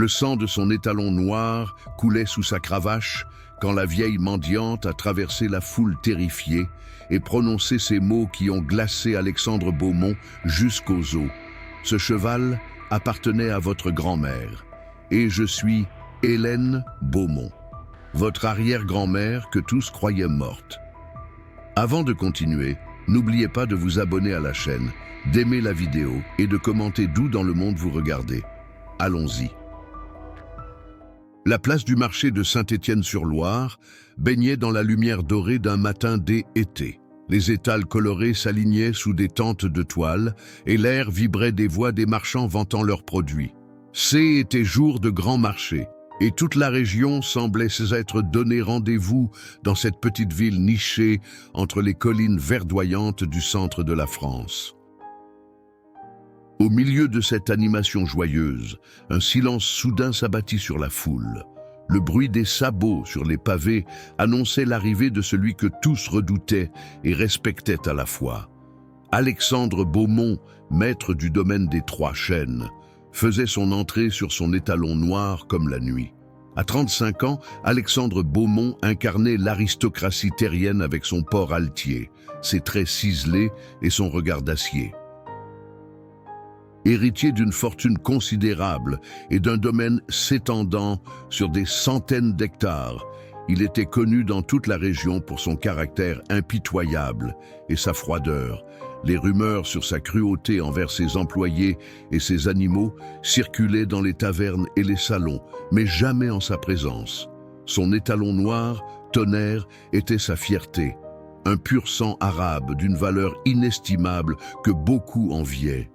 Le sang de son étalon noir coulait sous sa cravache quand la vieille mendiante a traversé la foule terrifiée et prononcé ces mots qui ont glacé Alexandre Beaumont jusqu'aux os. Ce cheval appartenait à votre grand-mère, et je suis Hélène Beaumont, votre arrière-grand-mère que tous croyaient morte. Avant de continuer, n'oubliez pas de vous abonner à la chaîne, d'aimer la vidéo et de commenter d'où dans le monde vous regardez. Allons-y. La place du marché de Saint-Étienne-sur-Loire baignait dans la lumière dorée d'un matin d'été. Les étals colorés s'alignaient sous des tentes de toile et l'air vibrait des voix des marchands vantant leurs produits. C'était jour de grand marché et toute la région semblait s'être donné rendez-vous dans cette petite ville nichée entre les collines verdoyantes du centre de la France. Au milieu de cette animation joyeuse, un silence soudain s'abattit sur la foule. Le bruit des sabots sur les pavés annonçait l'arrivée de celui que tous redoutaient et respectaient à la fois. Alexandre Beaumont, maître du domaine des Trois Chênes, faisait son entrée sur son étalon noir comme la nuit. À 35 ans, Alexandre Beaumont incarnait l'aristocratie terrienne avec son port altier, ses traits ciselés et son regard d'acier. Héritier d'une fortune considérable et d'un domaine s'étendant sur des centaines d'hectares, il était connu dans toute la région pour son caractère impitoyable et sa froideur. Les rumeurs sur sa cruauté envers ses employés et ses animaux circulaient dans les tavernes et les salons, mais jamais en sa présence. Son étalon noir, Tonnerre, était sa fierté, un pur sang arabe d'une valeur inestimable que beaucoup enviaient.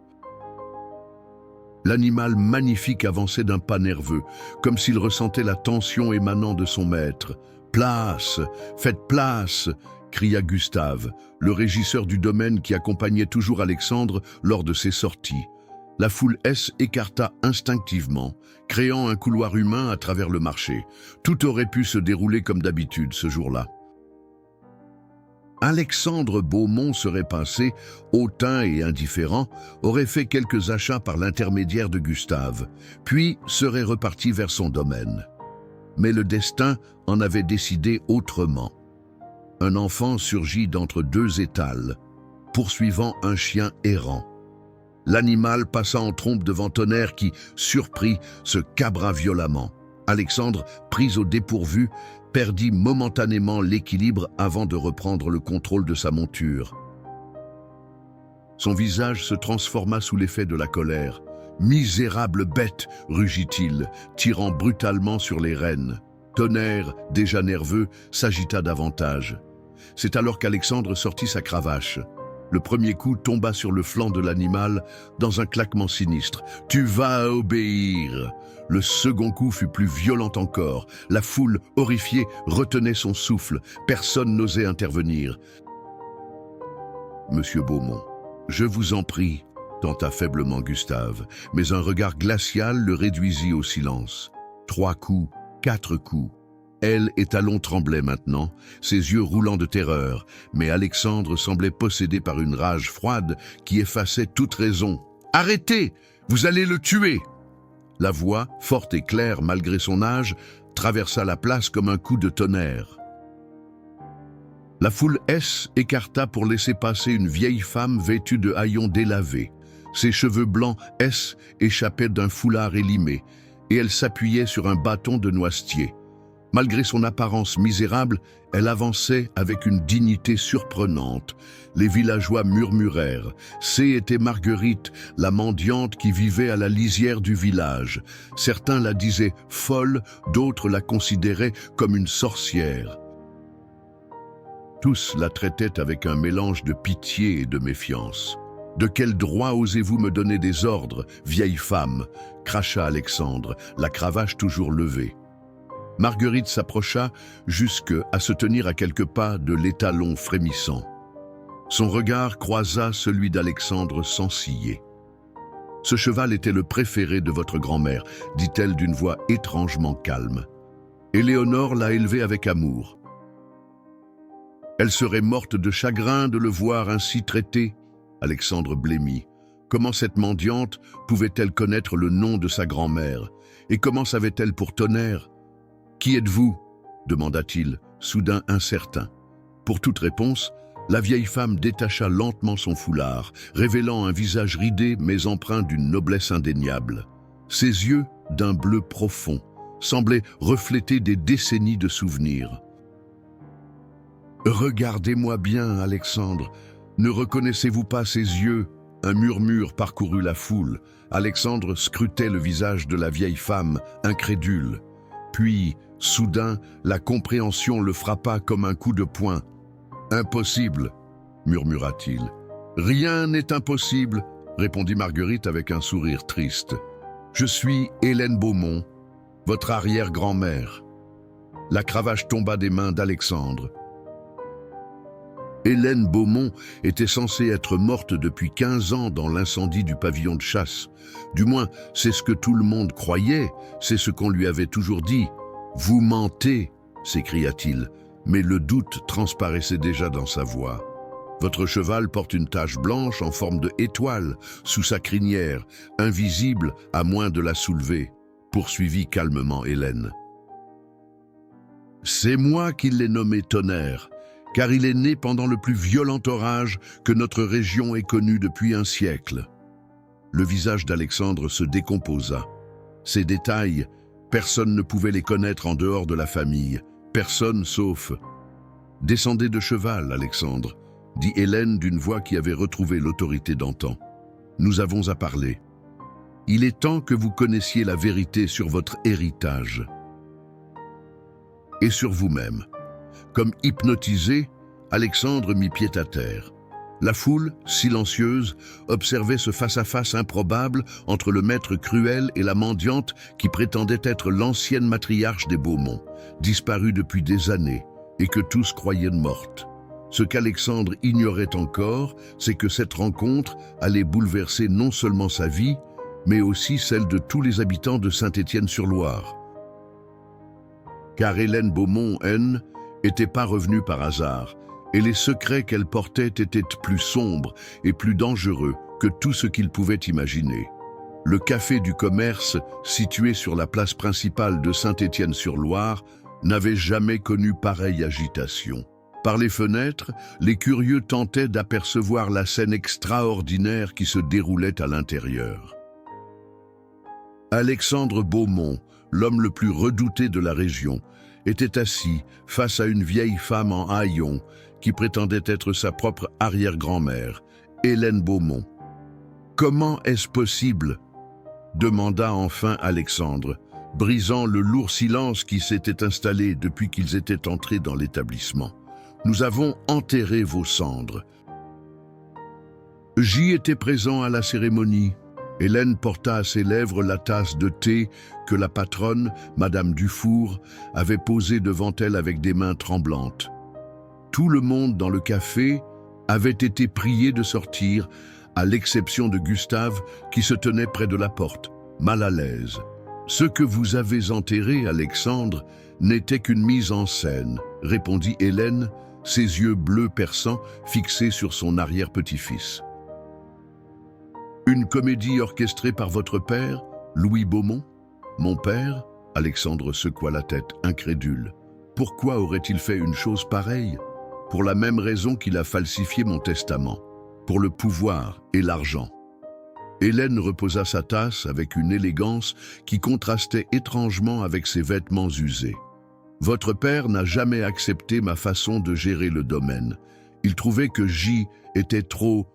L'animal magnifique avançait d'un pas nerveux, comme s'il ressentait la tension émanant de son maître. « Place! Faites place !» cria Gustave, le régisseur du domaine qui accompagnait toujours Alexandre lors de ses sorties. La foule s'écarta instinctivement, créant un couloir humain à travers le marché. Tout aurait pu se dérouler comme d'habitude ce jour-là. Alexandre Beaumont serait passé, hautain et indifférent, aurait fait quelques achats par l'intermédiaire de Gustave, puis serait reparti vers son domaine. Mais le destin en avait décidé autrement. Un enfant surgit d'entre deux étals, poursuivant un chien errant. L'animal passa en trompe devant Tonnerre qui, surpris, se cabra violemment. Alexandre, pris au dépourvu, perdit momentanément l'équilibre avant de reprendre le contrôle de sa monture. Son visage se transforma sous l'effet de la colère. « Misérable bête !» rugit-il, tirant brutalement sur les rênes. Tonnerre, déjà nerveux, s'agita davantage. C'est alors qu'Alexandre sortit sa cravache. Le premier coup tomba sur le flanc de l'animal dans un claquement sinistre. « Tu vas obéir !» Le second coup fut plus violent encore. La foule, horrifiée, retenait son souffle. Personne n'osait intervenir. « Monsieur Beaumont, je vous en prie », tenta faiblement Gustave, mais un regard glacial le réduisit au silence. 3 coups, 4 coups. Ailes et talons tremblaient maintenant, ses yeux roulants de terreur, mais Alexandre semblait possédé par une rage froide qui effaçait toute raison. « Arrêtez! Vous allez le tuer !» La voix, forte et claire malgré son âge, traversa la place comme un coup de tonnerre. La foule écarta pour laisser passer une vieille femme vêtue de haillons délavés. Ses cheveux blancs échappaient d'un foulard élimé, et elle s'appuyait sur un bâton de noisetier. Malgré son apparence misérable, elle avançait avec une dignité surprenante. Les villageois murmurèrent. C'était Marguerite, la mendiante qui vivait à la lisière du village. Certains la disaient folle, d'autres la considéraient comme une sorcière. Tous la traitaient avec un mélange de pitié et de méfiance. « De quel droit osez-vous me donner des ordres, vieille femme ?» cracha Alexandre, la cravache toujours levée. Marguerite s'approcha jusqu'à se tenir à quelques pas de l'étalon frémissant. Son regard croisa celui d'Alexandre sans ciller. « Ce cheval était le préféré de votre grand-mère, dit-elle d'une voix étrangement calme. Éléonore l'a élevé avec amour. Elle serait morte de chagrin de le voir ainsi traité. » Alexandre blêmit. Comment cette mendiante pouvait-elle connaître le nom de sa grand-mère? Et comment savait-elle pour tonnerre? « Qui êtes-vous » demanda-t-il, soudain incertain. Pour toute réponse, la vieille femme détacha lentement son foulard, révélant un visage ridé mais empreint d'une noblesse indéniable. Ses yeux, d'un bleu profond, semblaient refléter des décennies de souvenirs. « Regardez-moi bien, Alexandre. Ne reconnaissez-vous pas ces yeux ?» Un murmure parcourut la foule. Alexandre scrutait le visage de la vieille femme, incrédule. Puis, soudain, la compréhension le frappa comme un coup de poing. « Impossible !» murmura-t-il. « Rien n'est impossible !» répondit Marguerite avec un sourire triste. « Je suis Hélène Beaumont, votre arrière-grand-mère. » La cravache tomba des mains d'Alexandre. Hélène Beaumont était censée être morte depuis 15 ans dans l'incendie du pavillon de chasse. Du moins, c'est ce que tout le monde croyait, c'est ce qu'on lui avait toujours dit. « Vous mentez !» s'écria-t-il, mais le doute transparaissait déjà dans sa voix. « Votre cheval porte une tache blanche en forme de étoile sous sa crinière, invisible à moins de la soulever, » poursuivit calmement Hélène. « C'est moi qui l'ai nommé Tonnerre, car il est né pendant le plus violent orage que notre région ait connu depuis un siècle. » Le visage d'Alexandre se décomposa. Ces détails, personne ne pouvait les connaître en dehors de la famille, personne sauf... « Descendez de cheval, Alexandre, » dit Hélène d'une voix qui avait retrouvé l'autorité d'antan. « Nous avons à parler. Il est temps que vous connaissiez la vérité sur votre héritage. Et sur vous-même. » Comme hypnotisé, Alexandre mit pied à terre. La foule, silencieuse, observait ce face-à-face improbable entre le maître cruel et la mendiante qui prétendait être l'ancienne matriarche des Beaumont, disparue depuis des années et que tous croyaient morte. Ce qu'Alexandre ignorait encore, c'est que cette rencontre allait bouleverser non seulement sa vie, mais aussi celle de tous les habitants de Saint-Étienne-sur-Loire. Car Hélène Beaumont, N, n'était pas revenue par hasard, et les secrets qu'elle portait étaient plus sombres et plus dangereux que tout ce qu'il pouvait imaginer. Le café du commerce, situé sur la place principale de Saint-Étienne-sur-Loire, n'avait jamais connu pareille agitation. Par les fenêtres, les curieux tentaient d'apercevoir la scène extraordinaire qui se déroulait à l'intérieur. Alexandre Beaumont, l'homme le plus redouté de la région, était assis face à une vieille femme en haillons qui prétendait être sa propre arrière-grand-mère, Hélène Beaumont. « Comment est-ce possible ?» demanda enfin Alexandre, brisant le lourd silence qui s'était installé depuis qu'ils étaient entrés dans l'établissement. « Nous avons enterré vos cendres. » J'y étais présent à la cérémonie. Hélène porta à ses lèvres la tasse de thé que la patronne, Madame Dufour, avait posée devant elle avec des mains tremblantes. Tout le monde dans le café avait été prié de sortir, à l'exception de Gustave qui se tenait près de la porte, mal à l'aise. « Ce que vous avez enterré, Alexandre, n'était qu'une mise en scène, » répondit Hélène, ses yeux bleus perçants fixés sur son arrière-petit-fils. « Une comédie orchestrée par votre père, Louis Beaumont ? Mon père ?» Alexandre secoua la tête, incrédule. « Pourquoi aurait-il fait une chose pareille ? Pour la même raison qu'il a falsifié mon testament, pour le pouvoir et l'argent. » Hélène reposa sa tasse avec une élégance qui contrastait étrangement avec ses vêtements usés. « Votre père n'a jamais accepté ma façon de gérer le domaine. Il trouvait que J était trop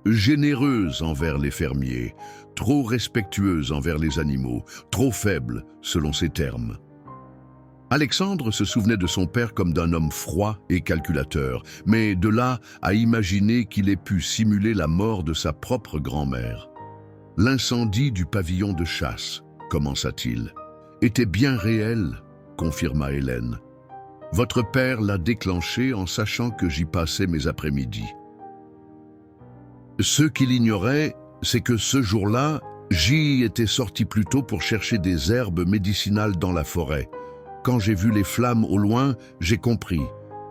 généreuse envers les fermiers, trop respectueuse envers les animaux, trop faible, selon ses termes. » Alexandre se souvenait de son père comme d'un homme froid et calculateur, mais de là à imaginer qu'il ait pu simuler la mort de sa propre grand-mère. « L'incendie du pavillon de chasse, commença-t-il, était bien réel, confirma Hélène. Votre père l'a déclenché en sachant que j'y passais mes après-midi. Ce qu'il ignorait, c'est que ce jour-là, J était sorti plus tôt pour chercher des herbes médicinales dans la forêt. Quand j'ai vu les flammes au loin, j'ai compris.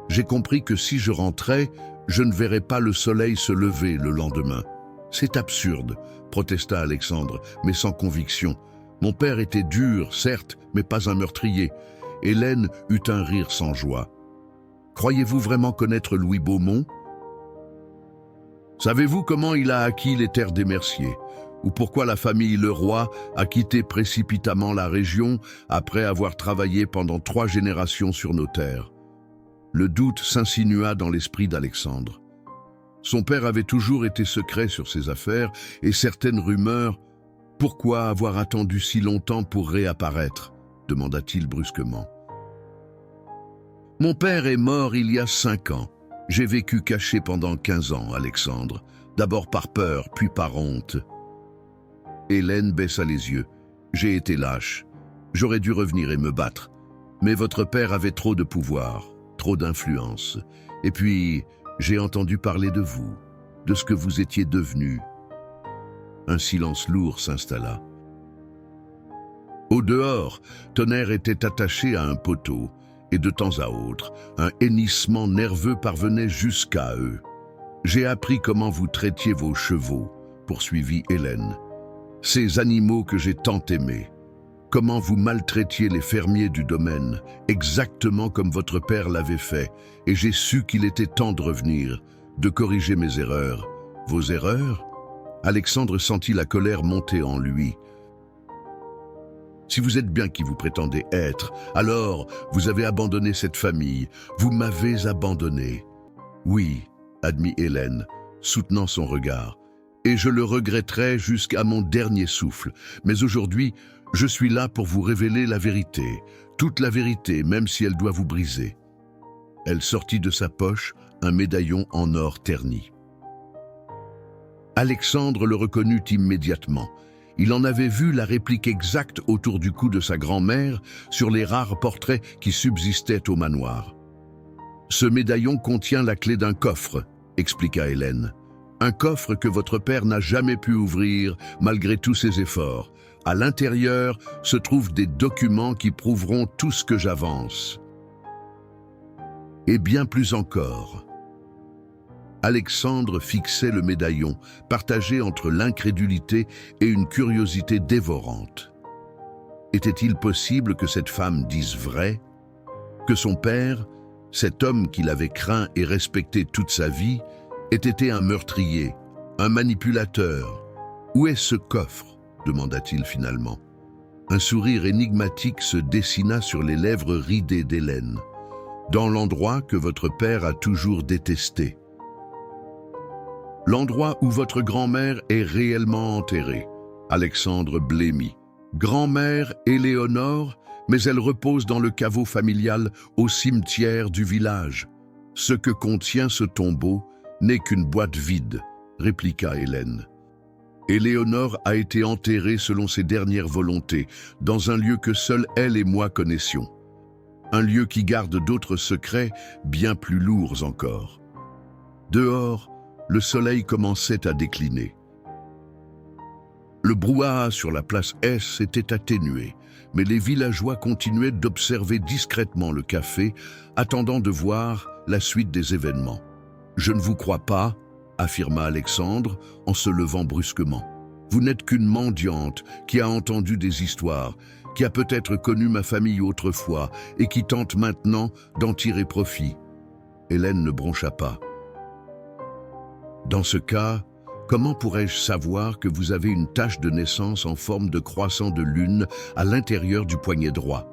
J'ai compris que si je rentrais, je ne verrai pas le soleil se lever le lendemain. C'est absurde, protesta Alexandre, mais sans conviction. Mon père était dur, certes, mais pas un meurtrier. Hélène eut un rire sans joie. Croyez-vous vraiment connaître Louis Beaumont? Savez-vous comment il a acquis les terres des Merciers? Ou pourquoi la famille Leroy a quitté précipitamment la région après avoir travaillé pendant 3 générations sur nos terres? Le doute s'insinua dans l'esprit d'Alexandre. Son père avait toujours été secret sur ses affaires et certaines rumeurs. Pourquoi avoir attendu si longtemps pour réapparaître? Demanda-t-il brusquement. Mon père est mort il y a 5 ans. J'ai vécu caché pendant 15 ans, Alexandre. D'abord par peur, puis par honte. Hélène baissa les yeux. J'ai été lâche. J'aurais dû revenir et me battre. Mais votre père avait trop de pouvoir, trop d'influence. Et puis, j'ai entendu parler de vous, de ce que vous étiez devenu. Un silence lourd s'installa. Au dehors, Tonnerre était attaché à un poteau, et de temps à autre, un hennissement nerveux parvenait jusqu'à eux. J'ai appris comment vous traitiez vos chevaux, poursuivit Hélène. Ces animaux que j'ai tant aimés. Comment vous maltraitiez les fermiers du domaine, exactement comme votre père l'avait fait, et j'ai su qu'il était temps de revenir, de corriger mes erreurs. Vos erreurs? Alexandre sentit la colère monter en lui. Si vous êtes bien qui vous prétendez être, alors vous avez abandonné cette famille, vous m'avez abandonné. Oui, admit Hélène, soutenant son regard, et je le regretterai jusqu'à mon dernier souffle. Mais aujourd'hui, je suis là pour vous révéler la vérité, toute la vérité, même si elle doit vous briser. Elle sortit de sa poche un médaillon en or terni. Alexandre le reconnut immédiatement. Il en avait vu la réplique exacte autour du cou de sa grand-mère sur les rares portraits qui subsistaient au manoir. Ce médaillon contient la clé d'un coffre, expliqua Hélène. Un coffre que votre père n'a jamais pu ouvrir malgré tous ses efforts. À l'intérieur se trouvent des documents qui prouveront tout ce que j'avance. Et bien plus encore. Alexandre fixait le médaillon, partagé entre l'incrédulité et une curiosité dévorante. Était-il possible que cette femme dise vrai? Que son père, cet homme qu'il avait craint et respecté toute sa vie, ait été un meurtrier, un manipulateur? Où est ce coffre? Demanda-t-il finalement. Un sourire énigmatique se dessina sur les lèvres ridées d'Hélène. Dans l'endroit que votre père a toujours détesté. L'endroit où votre grand-mère est réellement enterrée. Alexandre blêmit. Grand-mère Éléonore, mais elle repose dans le caveau familial au cimetière du village. Ce que contient ce tombeau n'est qu'une boîte vide, répliqua Hélène. Éléonore a été enterrée selon ses dernières volontés, dans un lieu que seule elle et moi connaissions. Un lieu qui garde d'autres secrets bien plus lourds encore. Dehors, le soleil commençait à décliner. Le brouhaha sur la place S s'était atténué, mais les villageois continuaient d'observer discrètement le café, attendant de voir la suite des événements. « Je ne vous crois pas », affirma Alexandre en se levant brusquement. « Vous n'êtes qu'une mendiante qui a entendu des histoires, qui a peut-être connu ma famille autrefois et qui tente maintenant d'en tirer profit. » Hélène ne broncha pas. Dans ce cas, comment pourrais-je savoir que vous avez une tache de naissance en forme de croissant de lune à l'intérieur du poignet droit?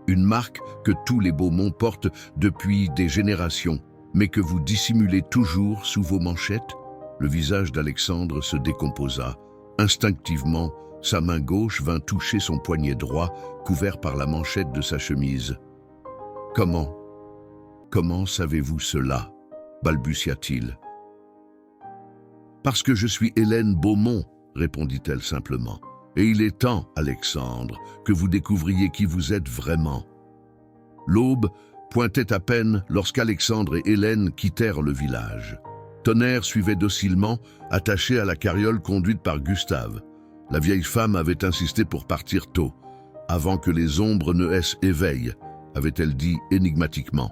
Une marque que tous les Beaumont portent depuis des générations, mais que vous dissimulez toujours sous vos manchettes? Le visage d'Alexandre se décomposa. Instinctivement, sa main gauche vint toucher son poignet droit, couvert par la manchette de sa chemise. « Comment savez-vous cela ?» balbutia-t-il. « Parce que je suis Hélène Beaumont, » répondit-elle simplement. « Et il est temps, Alexandre, que vous découvriez qui vous êtes vraiment. » L'aube pointait à peine lorsqu'Alexandre et Hélène quittèrent le village. Tonnerre suivait docilement, attaché à la carriole conduite par Gustave. La vieille femme avait insisté pour partir tôt, avant que les ombres ne eussent éveil, avait-elle dit énigmatiquement.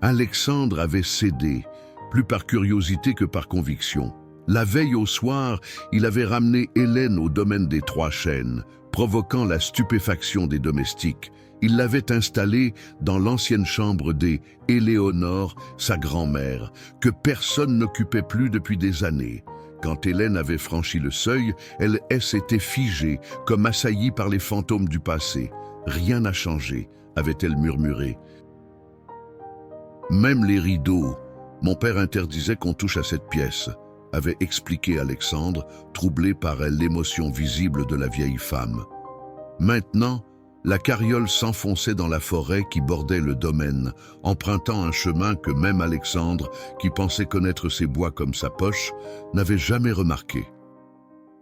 Alexandre avait cédé, plus par curiosité que par conviction. La veille au soir, il avait ramené Hélène au domaine des Trois Chênes, provoquant la stupéfaction des domestiques. Il l'avait installée dans l'ancienne chambre des Éléonore, sa grand-mère, que personne n'occupait plus depuis des années. Quand Hélène avait franchi le seuil, elle s'était figée, comme assaillie par les fantômes du passé. « Rien n'a changé », avait-elle murmuré. Même les rideaux. Mon père interdisait qu'on touche à cette pièce, avait expliqué Alexandre, troublé par l'émotion visible de la vieille femme. Maintenant, la carriole s'enfonçait dans la forêt qui bordait le domaine, empruntant un chemin que même Alexandre, qui pensait connaître ses bois comme sa poche, n'avait jamais remarqué.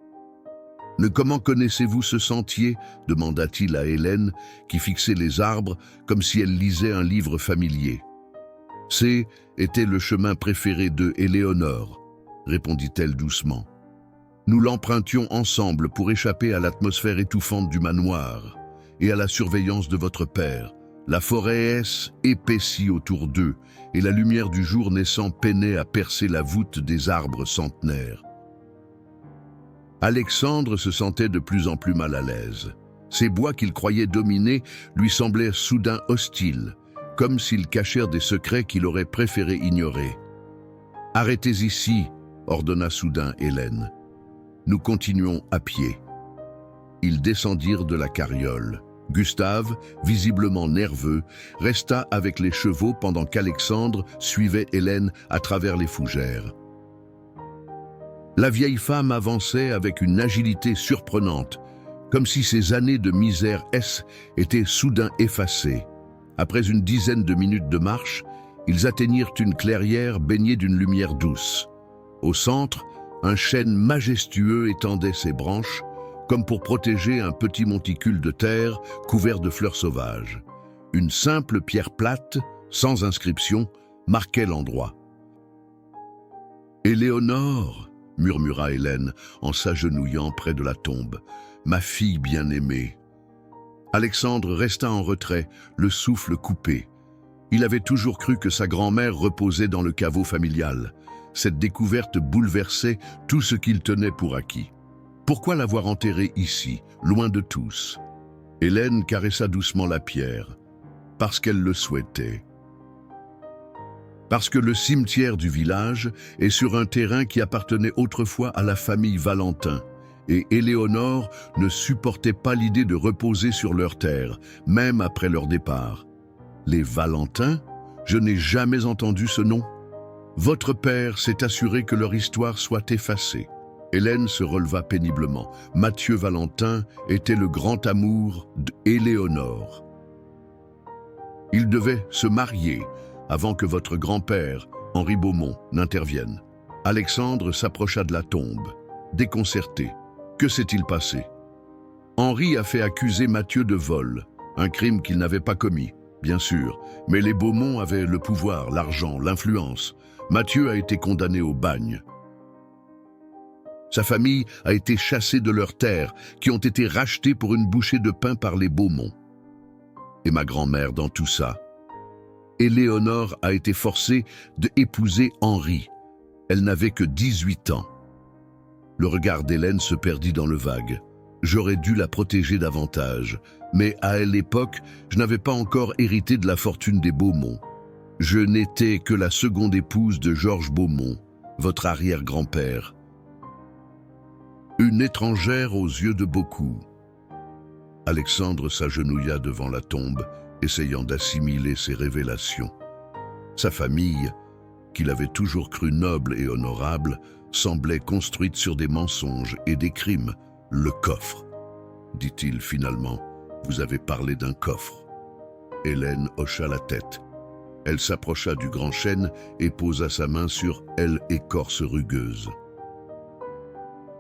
« Mais comment connaissez-vous ce sentier » demanda-t-il à Hélène, qui fixait les arbres comme si elle lisait un livre familier. « Était le chemin préféré de Éléonore, » répondit-elle doucement. « Nous l'empruntions ensemble pour échapper à l'atmosphère étouffante du manoir et à la surveillance de votre père. La forêt épaissie autour d'eux et la lumière du jour naissant peinait à percer la voûte des arbres centenaires. » Alexandre se sentait de plus en plus mal à l'aise. Ces bois qu'il croyait dominer lui semblaient soudain hostiles, comme s'ils cachèrent des secrets qu'il aurait préféré ignorer. « Arrêtez ici », ordonna soudain Hélène. « Nous continuons à pied. » Ils descendirent de la carriole. Gustave, visiblement nerveux, resta avec les chevaux pendant qu'Alexandre suivait Hélène à travers les fougères. La vieille femme avançait avec une agilité surprenante, comme si ses années de misère étaient soudain effacées. Après une dizaine de minutes de marche, ils atteignirent une clairière baignée d'une lumière douce. Au centre, un chêne majestueux étendait ses branches, comme pour protéger un petit monticule de terre couvert de fleurs sauvages. Une simple pierre plate, sans inscription, marquait l'endroit. « Éléonore !» murmura Hélène en s'agenouillant près de la tombe. « Ma fille bien-aimée !» Alexandre resta en retrait, le souffle coupé. Il avait toujours cru que sa grand-mère reposait dans le caveau familial. Cette découverte bouleversait tout ce qu'il tenait pour acquis. Pourquoi l'avoir enterrée ici, loin de tous? Hélène caressa doucement la pierre. Parce qu'elle le souhaitait. Parce que le cimetière du village est sur un terrain qui appartenait autrefois à la famille Valentin, et Éléonore ne supportait pas l'idée de reposer sur leur terre, même après leur départ. Les Valentins? Je n'ai jamais entendu ce nom. Votre père s'est assuré que leur histoire soit effacée. Hélène se releva péniblement. Mathieu Valentin était le grand amour d'Éléonore. Il devait se marier avant que votre grand-père, Henri Beaumont, n'intervienne. Alexandre s'approcha de la tombe, déconcerté. Que s'est-il passé? Henri a fait accuser Mathieu de vol, un crime qu'il n'avait pas commis, bien sûr, mais les Beaumont avaient le pouvoir, l'argent, l'influence. Mathieu a été condamné au bagne. Sa famille a été chassée de leurs terres, qui ont été rachetées pour une bouchée de pain par les Beaumont. Et ma grand-mère dans tout ça? Éléonore a été forcée d'épouser Henri. Elle n'avait que 18 ans. Le regard d'Hélène se perdit dans le vague. J'aurais dû la protéger davantage, mais à l'époque, je n'avais pas encore hérité de la fortune des Beaumont. Je n'étais que la seconde épouse de Georges Beaumont, votre arrière-grand-père. Une étrangère aux yeux de beaucoup. Alexandre s'agenouilla devant la tombe, essayant d'assimiler ses révélations. Sa famille, qu'il avait toujours cru noble et honorable, semblait construite sur des mensonges et des crimes. « Le coffre », dit-il finalement. « Vous avez parlé d'un coffre. » Hélène hocha la tête. Elle s'approcha du grand chêne et posa sa main sur l'écorce rugueuse.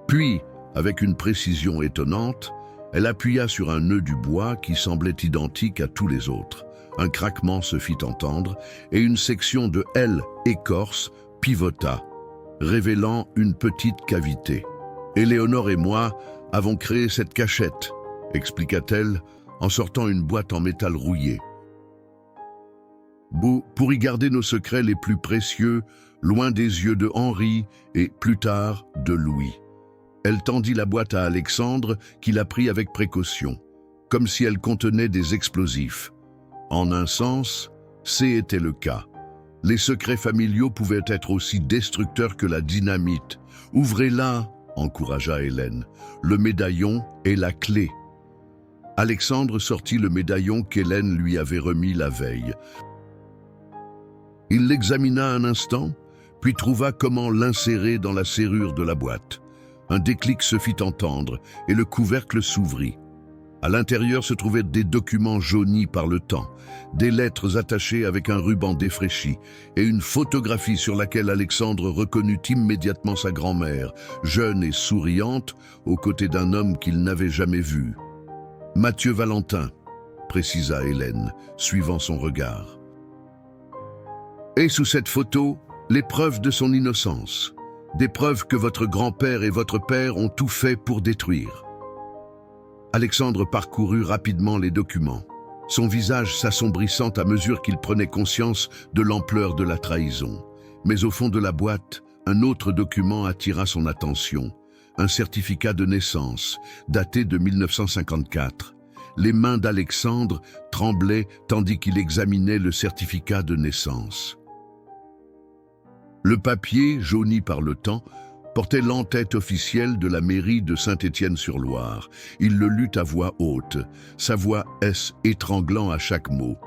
Puis, avec une précision étonnante, elle appuya sur un nœud du bois qui semblait identique à tous les autres. Un craquement se fit entendre et une section de l'écorce pivota, révélant une petite cavité. « Éléonore et moi avons créé cette cachette », expliqua-t-elle en sortant une boîte en métal rouillé. pour y garder nos secrets les plus précieux, loin des yeux de Henri et, plus tard, de Louis. Elle tendit la boîte à Alexandre, qui la prit avec précaution, comme si elle contenait des explosifs. En un sens, c'était le cas. Les secrets familiaux pouvaient être aussi destructeurs que la dynamite. « Ouvrez-la », encouragea Hélène. « Le médaillon est la clé. » Alexandre sortit le médaillon qu'Hélène lui avait remis la veille. Il l'examina un instant, puis trouva comment l'insérer dans la serrure de la boîte. Un déclic se fit entendre et le couvercle s'ouvrit. À l'intérieur se trouvaient des documents jaunis par le temps, des lettres attachées avec un ruban défraîchi et une photographie sur laquelle Alexandre reconnut immédiatement sa grand-mère, jeune et souriante, aux côtés d'un homme qu'il n'avait jamais vu. « Mathieu Valentin », précisa Hélène, suivant son regard. Et sous cette photo, les preuves de son innocence, des preuves que votre grand-père et votre père ont tout fait pour détruire. Alexandre parcourut rapidement les documents, son visage s'assombrissant à mesure qu'il prenait conscience de l'ampleur de la trahison. Mais au fond de la boîte, un autre document attira son attention, un certificat de naissance, daté de 1954. Les mains d'Alexandre tremblaient tandis qu'il examinait le certificat de naissance. Le papier, jauni par le temps, portait l'entête officielle de la mairie de Saint-Étienne-sur-Loire. Il le lut à voix haute, sa voix étranglant à chaque mot.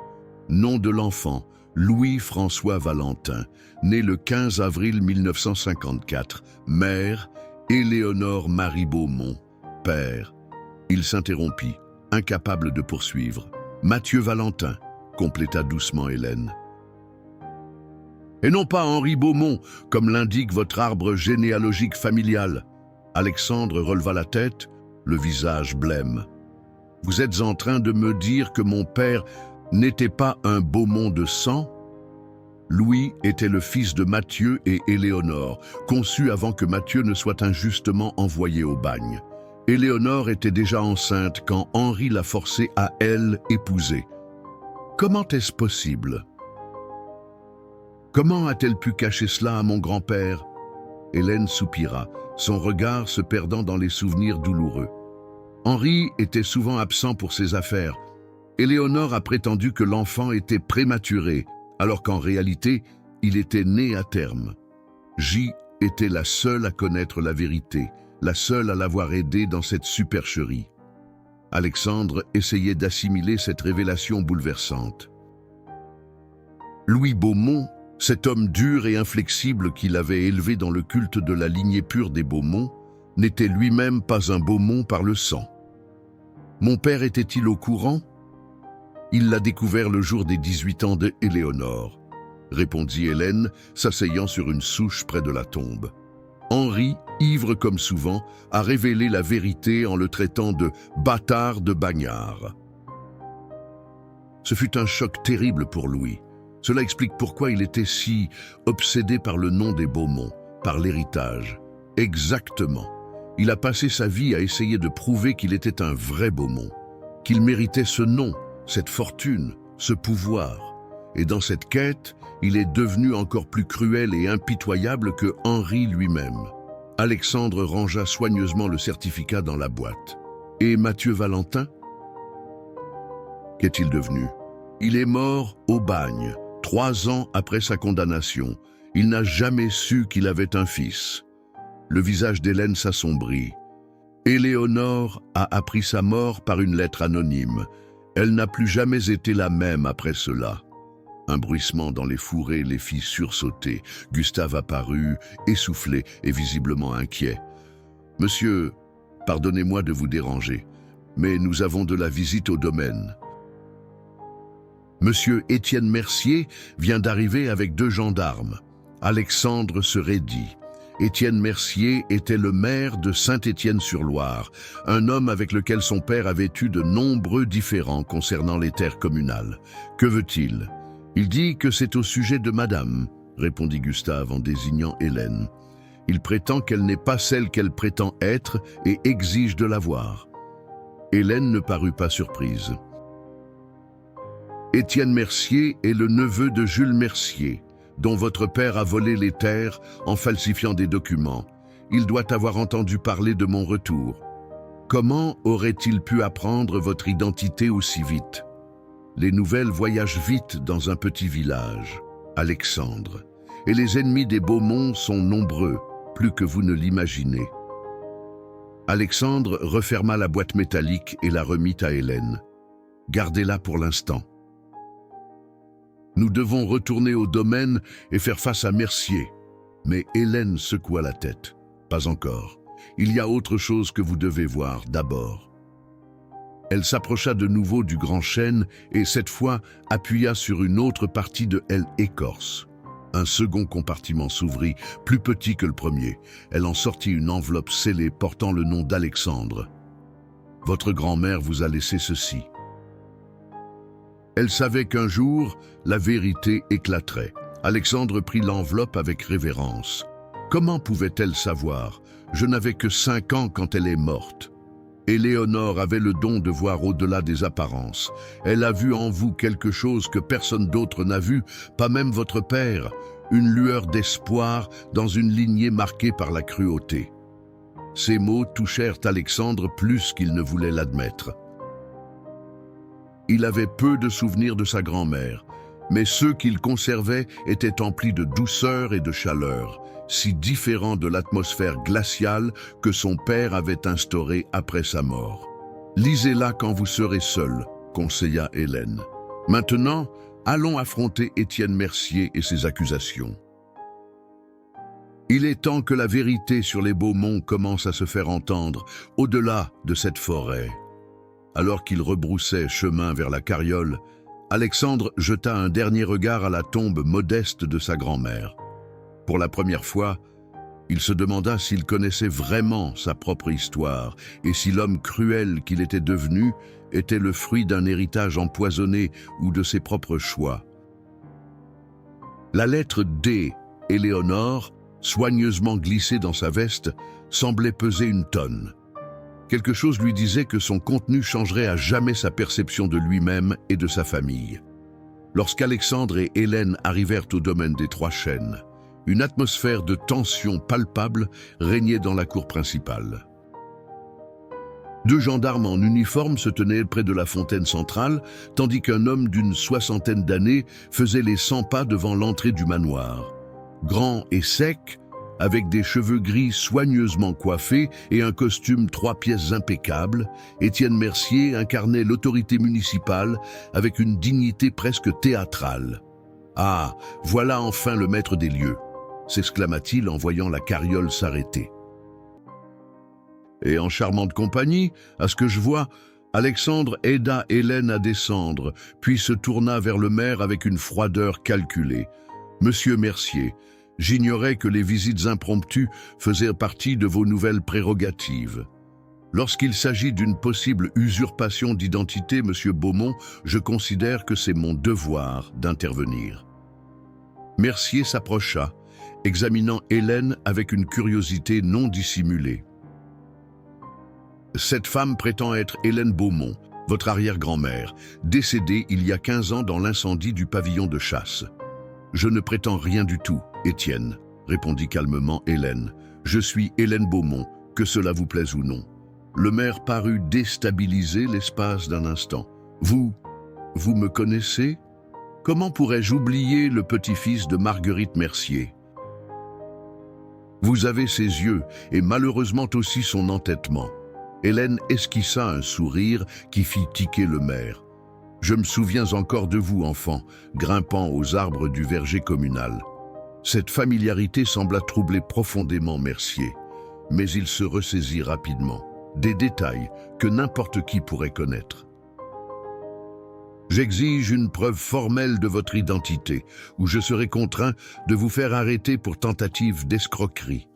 Nom de l'enfant, Louis-François Valentin, né le 15 avril 1954. Mère, Éléonore Marie Beaumont. Père. Il s'interrompit, incapable de poursuivre. Mathieu Valentin, compléta doucement Hélène. Et non pas Henri Beaumont, comme l'indique votre arbre généalogique familial. Alexandre releva la tête, le visage blême. Vous êtes en train de me dire que mon père n'était pas un Beaumont de sang? Louis était le fils de Mathieu et Éléonore, conçu avant que Mathieu ne soit injustement envoyé au bagne. Éléonore était déjà enceinte quand Henri l'a forcée à elle épouser. Comment est-ce possible? Comment a-t-elle pu cacher cela à mon grand-père? Hélène soupira, son regard se perdant dans les souvenirs douloureux. Henri était souvent absent pour ses affaires. Éléonore a prétendu que l'enfant était prématuré, alors qu'en réalité, il était né à terme. J était la seule à connaître la vérité, la seule à l'avoir aidé dans cette supercherie. Alexandre essayait d'assimiler cette révélation bouleversante. Louis Beaumont, cet homme dur et inflexible qu'il avait élevé dans le culte de la lignée pure des Beaumont, n'était lui-même pas un Beaumont par le sang. Mon père était-il au courant? Il l'a découvert le jour des 18 ans de Éléonore, répondit Hélène, s'asseyant sur une souche près de la tombe. Henri, ivre comme souvent, a révélé la vérité en le traitant de bâtard de bagnard. Ce fut un choc terrible pour Louis. Cela explique pourquoi il était si obsédé par le nom des Beaumont, par l'héritage. Exactement. Il a passé sa vie à essayer de prouver qu'il était un vrai Beaumont, qu'il méritait ce nom, cette fortune, ce pouvoir. Et dans cette quête, il est devenu encore plus cruel et impitoyable que Henri lui-même. Alexandre rangea soigneusement le certificat dans la boîte. Et Mathieu Valentin? Qu'est-il devenu? Il est mort au bagne, 3 ans après sa condamnation. Il n'a jamais su qu'il avait un fils. Le visage d'Hélène s'assombrit. Éléonore a appris sa mort par une lettre anonyme. Elle n'a plus jamais été la même après cela. Un bruissement dans les fourrés les fit sursauter. Gustave apparut, essoufflé et visiblement inquiet. « Monsieur, pardonnez-moi de vous déranger, mais nous avons de la visite au domaine. » Monsieur Étienne Mercier vient d'arriver avec 2 gendarmes. Alexandre se raidit. Étienne Mercier était le maire de Saint-Étienne-sur-Loire, un homme avec lequel son père avait eu de nombreux différends concernant les terres communales. Que veut-il? Il dit que c'est au sujet de madame, répondit Gustave en désignant Hélène. Il prétend qu'elle n'est pas celle qu'elle prétend être et exige de la voir. Hélène ne parut pas surprise. Étienne Mercier est le neveu de Jules Mercier, dont votre père a volé les terres en falsifiant des documents. Il doit avoir entendu parler de mon retour. Comment aurait-il pu apprendre votre identité aussi vite? Les nouvelles voyagent vite dans un petit village, Alexandre, et les ennemis des Beaumont sont nombreux, plus que vous ne l'imaginez. Alexandre referma la boîte métallique et la remit à Hélène. Gardez-la pour l'instant. Nous devons retourner au domaine et faire face à Mercier. Mais Hélène secoua la tête. Pas encore. Il y a autre chose que vous devez voir d'abord. Elle s'approcha de nouveau du grand chêne et cette fois appuya sur une autre partie de l'aile écorce. Un second compartiment s'ouvrit, plus petit que le premier. Elle en sortit une enveloppe scellée portant le nom d'Alexandre. Votre grand-mère vous a laissé ceci. Elle savait qu'un jour, la vérité éclaterait. Alexandre prit l'enveloppe avec révérence. Comment pouvait-elle savoir? Je n'avais que 5 ans quand elle est morte. Éléonore avait le don de voir au-delà des apparences. Elle a vu en vous quelque chose que personne d'autre n'a vu, pas même votre père, une lueur d'espoir dans une lignée marquée par la cruauté. Ces mots touchèrent Alexandre plus qu'il ne voulait l'admettre. Il avait peu de souvenirs de sa grand-mère, mais ceux qu'il conservait étaient emplis de douceur et de chaleur, si différents de l'atmosphère glaciale que son père avait instaurée après sa mort. « Lisez-la quand vous serez seul », conseilla Hélène. « Maintenant, allons affronter Étienne Mercier et ses accusations. Il est temps que la vérité sur les Beaumont commence à se faire entendre, au-delà de cette forêt. » Alors qu'il rebroussait chemin vers la carriole, Alexandre jeta un dernier regard à la tombe modeste de sa grand-mère. Pour la première fois, il se demanda s'il connaissait vraiment sa propre histoire et si l'homme cruel qu'il était devenu était le fruit d'un héritage empoisonné ou de ses propres choix. La lettre D, Éléonore, soigneusement glissée dans sa veste, semblait peser une tonne. Quelque chose lui disait que son contenu changerait à jamais sa perception de lui-même et de sa famille. Lorsqu'Alexandre et Hélène arrivèrent au domaine des Trois Chênes, une atmosphère de tension palpable régnait dans la cour principale. 2 gendarmes en uniforme se tenaient près de la fontaine centrale, tandis qu'un homme d'une 60aine d'années faisait les 100 pas devant l'entrée du manoir. Grand et sec, avec des cheveux gris soigneusement coiffés et un costume 3 pièces impeccable, Étienne Mercier incarnait l'autorité municipale avec une dignité presque théâtrale. « Ah, voilà enfin le maître des lieux !» s'exclama-t-il en voyant la carriole s'arrêter. Et en charmante compagnie, à ce que je vois, Alexandre aida Hélène à descendre, puis se tourna vers le maire avec une froideur calculée. « Monsieur Mercier, j'ignorais que les visites impromptues faisaient partie de vos nouvelles prérogatives. Lorsqu'il s'agit d'une possible usurpation d'identité, Monsieur Beaumont, je considère que c'est mon devoir d'intervenir. » Mercier s'approcha, examinant Hélène avec une curiosité non dissimulée. « Cette femme prétend être Hélène Beaumont, votre arrière-grand-mère, décédée il y a 15 ans dans l'incendie du pavillon de chasse. »« Je ne prétends rien du tout, Étienne, » répondit calmement Hélène. « Je suis Hélène Beaumont, que cela vous plaise ou non. » Le maire parut déstabilisé l'espace d'un instant. « Vous me connaissez? Comment pourrais-je oublier le petit-fils de Marguerite Mercier? Vous avez ses yeux et malheureusement aussi son entêtement. » Hélène esquissa un sourire qui fit tiquer le maire. « Je me souviens encore de vous, enfant, grimpant aux arbres du verger communal. » Cette familiarité sembla troubler profondément Mercier, mais il se ressaisit rapidement. Des détails que n'importe qui pourrait connaître. « J'exige une preuve formelle de votre identité, ou je serai contraint de vous faire arrêter pour tentative d'escroquerie. »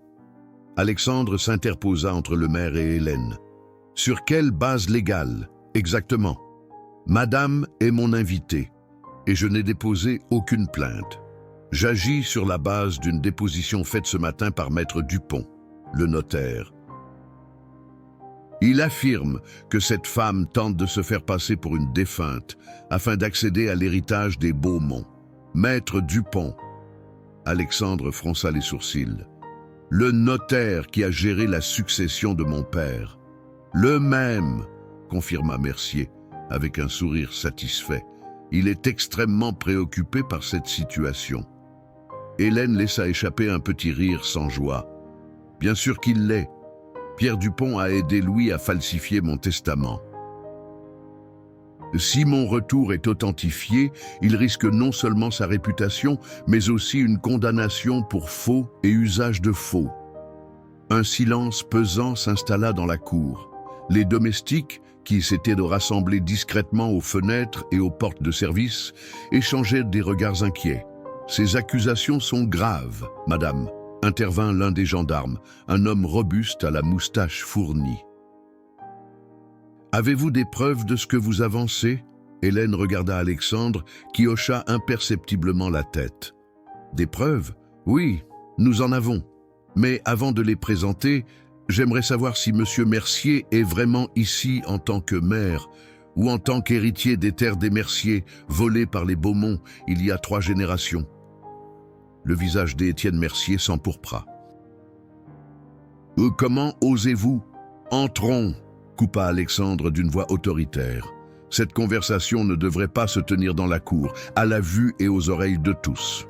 Alexandre s'interposa entre le maire et Hélène. « Sur quelle base légale, exactement? Madame est mon invitée, et je n'ai déposé aucune plainte. J'agis sur la base d'une déposition faite ce matin par maître Dupont, le notaire. » Il affirme que cette femme tente de se faire passer pour une défunte afin d'accéder à l'héritage des Beaumont. Maître Dupont. Alexandre fronça les sourcils. Le notaire qui a géré la succession de mon père. Le même, confirma Mercier, avec un sourire satisfait. Il est extrêmement préoccupé par cette situation. Hélène laissa échapper un petit rire sans joie. Bien sûr qu'il l'est. Pierre Dupont a aidé Louis à falsifier mon testament. Si mon retour est authentifié, il risque non seulement sa réputation, mais aussi une condamnation pour faux et usage de faux. Un silence pesant s'installa dans la cour. Les domestiques, qui s'étaient rassemblés discrètement aux fenêtres et aux portes de service, échangeaient des regards inquiets. « Ces accusations sont graves, madame », intervint l'un des gendarmes, un homme robuste à la moustache fournie. « Avez-vous des preuves de ce que vous avancez ?» Hélène regarda Alexandre, qui hocha imperceptiblement la tête. « Des preuves? Oui, nous en avons. Mais avant de les présenter, j'aimerais savoir si Monsieur Mercier est vraiment ici en tant que maire ou en tant qu'héritier des terres des Merciers volées par les Beaumont il y a 3 générations. » Le visage d'Étienne Mercier s'empourpra. « Comment osez-vous? Entrons !» coupa Alexandre d'une voix autoritaire. Cette conversation ne devrait pas se tenir dans la cour, à la vue et aux oreilles de tous.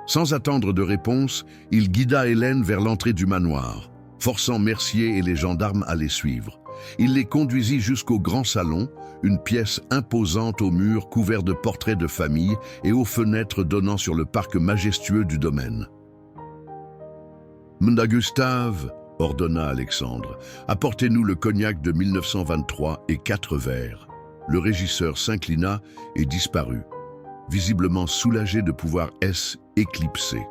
Sans attendre de réponse, il guida Hélène vers l'entrée du manoir, forçant Mercier et les gendarmes à les suivre. Il les conduisit jusqu'au grand salon, une pièce imposante aux murs couverts de portraits de famille et aux fenêtres donnant sur le parc majestueux du domaine. « Mna Gustave !» ordonna Alexandre. « Apportez-nous le cognac de 1923 et 4 verres. » Le régisseur s'inclina et disparut, visiblement soulagé de pouvoir éclipser.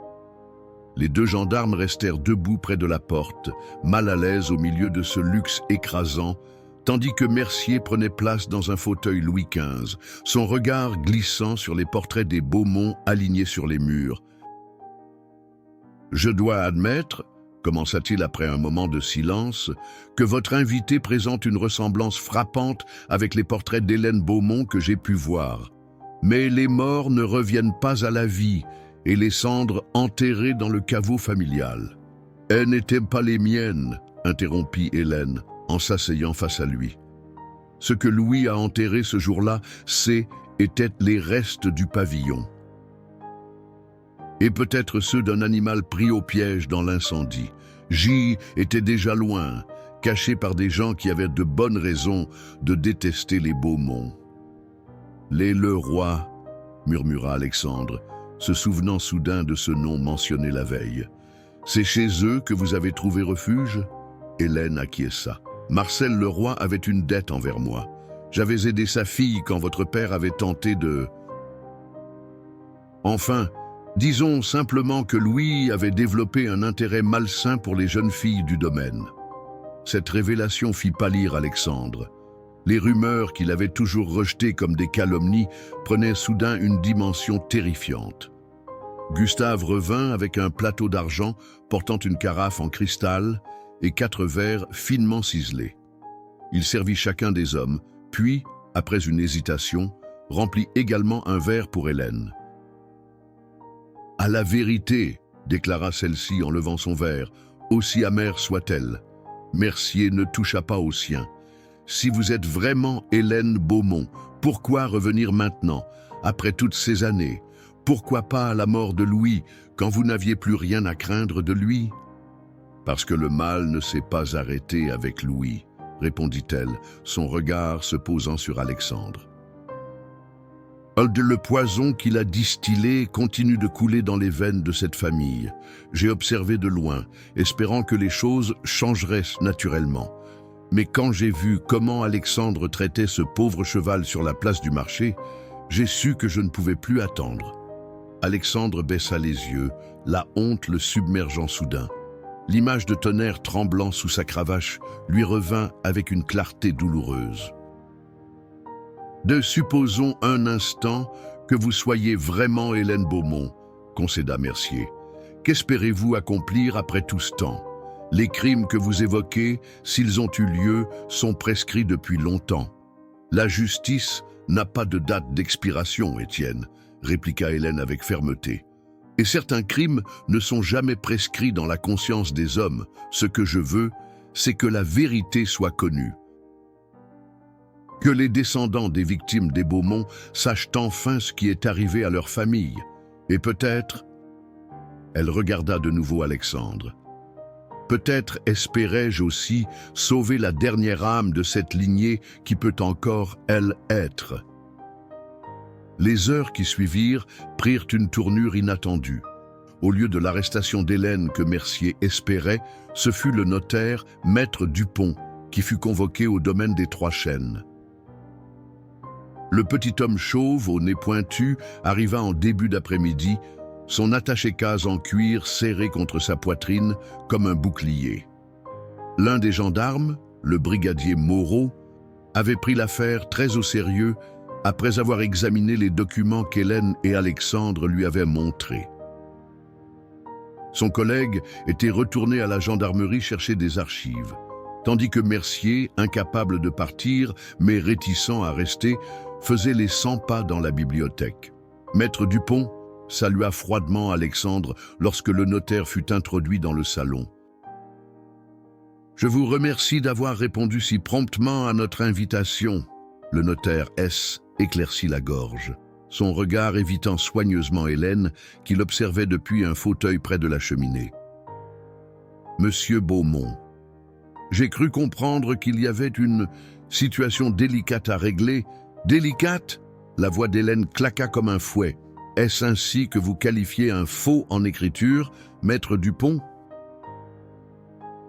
Les 2 gendarmes restèrent debout près de la porte, mal à l'aise au milieu de ce luxe écrasant, tandis que Mercier prenait place dans un fauteuil Louis XV, son regard glissant sur les portraits des Beaumont alignés sur les murs. « Je dois admettre, » commença-t-il après un moment de silence, « que votre invité présente une ressemblance frappante avec les portraits d'Hélène Beaumont que j'ai pu voir. Mais les morts ne reviennent pas à la vie, et les cendres enterrées dans le caveau familial. »« Elles n'étaient pas les miennes, » interrompit Hélène, en s'asseyant face à lui. « Ce que Louis a enterré ce jour-là, étaient les restes du pavillon. Et peut-être ceux d'un animal pris au piège dans l'incendie. J'y étais déjà loin, caché par des gens qui avaient de bonnes raisons de détester les Beaumont. »« Les Leroy, » murmura Alexandre, se souvenant soudain de ce nom mentionné la veille. « C'est chez eux que vous avez trouvé refuge ?» Hélène acquiesça. « Marcel Leroy avait une dette envers moi. J'avais aidé sa fille quand votre père avait tenté de... Enfin, disons simplement que Louis avait développé un intérêt malsain pour les jeunes filles du domaine. » Cette révélation fit pâlir Alexandre. Les rumeurs qu'il avait toujours rejetées comme des calomnies prenaient soudain une dimension terrifiante. Gustave revint avec un plateau d'argent portant une carafe en cristal et 4 verres finement ciselés. Il servit chacun des hommes, puis, après une hésitation, remplit également un verre pour Hélène. « À la vérité, » déclara celle-ci en levant son verre, « aussi amère soit-elle. » Mercier ne toucha pas au sien. « Si vous êtes vraiment Hélène Beaumont, pourquoi revenir maintenant, après toutes ces années? Pourquoi pas à la mort de Louis, quand vous n'aviez plus rien à craindre de lui ?»« Parce que le mal ne s'est pas arrêté avec Louis, » répondit-elle, son regard se posant sur Alexandre. « Le poison qu'il a distillé continue de couler dans les veines de cette famille. J'ai observé de loin, espérant que les choses changeraient naturellement. Mais quand j'ai vu comment Alexandre traitait ce pauvre cheval sur la place du marché, j'ai su que je ne pouvais plus attendre. » Alexandre baissa les yeux, la honte le submergeant soudain. L'image de Tonnerre tremblant sous sa cravache lui revint avec une clarté douloureuse. « Supposons un instant que vous soyez vraiment Hélène Beaumont, » concéda Mercier. « Qu'espérez-vous accomplir après tout ce temps? Les crimes que vous évoquez, s'ils ont eu lieu, sont prescrits depuis longtemps. La justice n'a pas de date d'expiration, Étienne, répliqua Hélène avec fermeté. Et certains crimes ne sont jamais prescrits dans la conscience des hommes. Ce que je veux, c'est que la vérité soit connue. Que les descendants des victimes des Beaumont sachent enfin ce qui est arrivé à leur famille. Et peut-être... Elle regarda de nouveau Alexandre. Peut-être espérais-je aussi sauver la dernière âme de cette lignée qui peut encore, elle, être. Les heures qui suivirent prirent une tournure inattendue. Au lieu de l'arrestation d'Hélène que Mercier espérait, ce fut le notaire, maître Dupont, qui fut convoqué au domaine des Trois Chênes. Le petit homme chauve, au nez pointu, arriva en début d'après-midi, son attaché-case en cuir serré contre sa poitrine comme un bouclier. L'un des gendarmes, le brigadier Moreau, avait pris l'affaire très au sérieux après avoir examiné les documents qu'Hélène et Alexandre lui avaient montrés. Son collègue était retourné à la gendarmerie chercher des archives, tandis que Mercier, incapable de partir, mais réticent à rester, faisait les 100 pas dans la bibliothèque. Maître Dupont salua froidement Alexandre lorsque le notaire fut introduit dans le salon. « Je vous remercie d'avoir répondu si promptement à notre invitation. » Le notaire S. éclaircit la gorge, son regard évitant soigneusement Hélène, qui l'observait depuis un fauteuil près de la cheminée. « Monsieur Beaumont, j'ai cru comprendre qu'il y avait une situation délicate à régler. » « Délicate ?» La voix d'Hélène claqua comme un fouet. « Est-ce ainsi que vous qualifiez un faux en écriture, maître Dupont ?»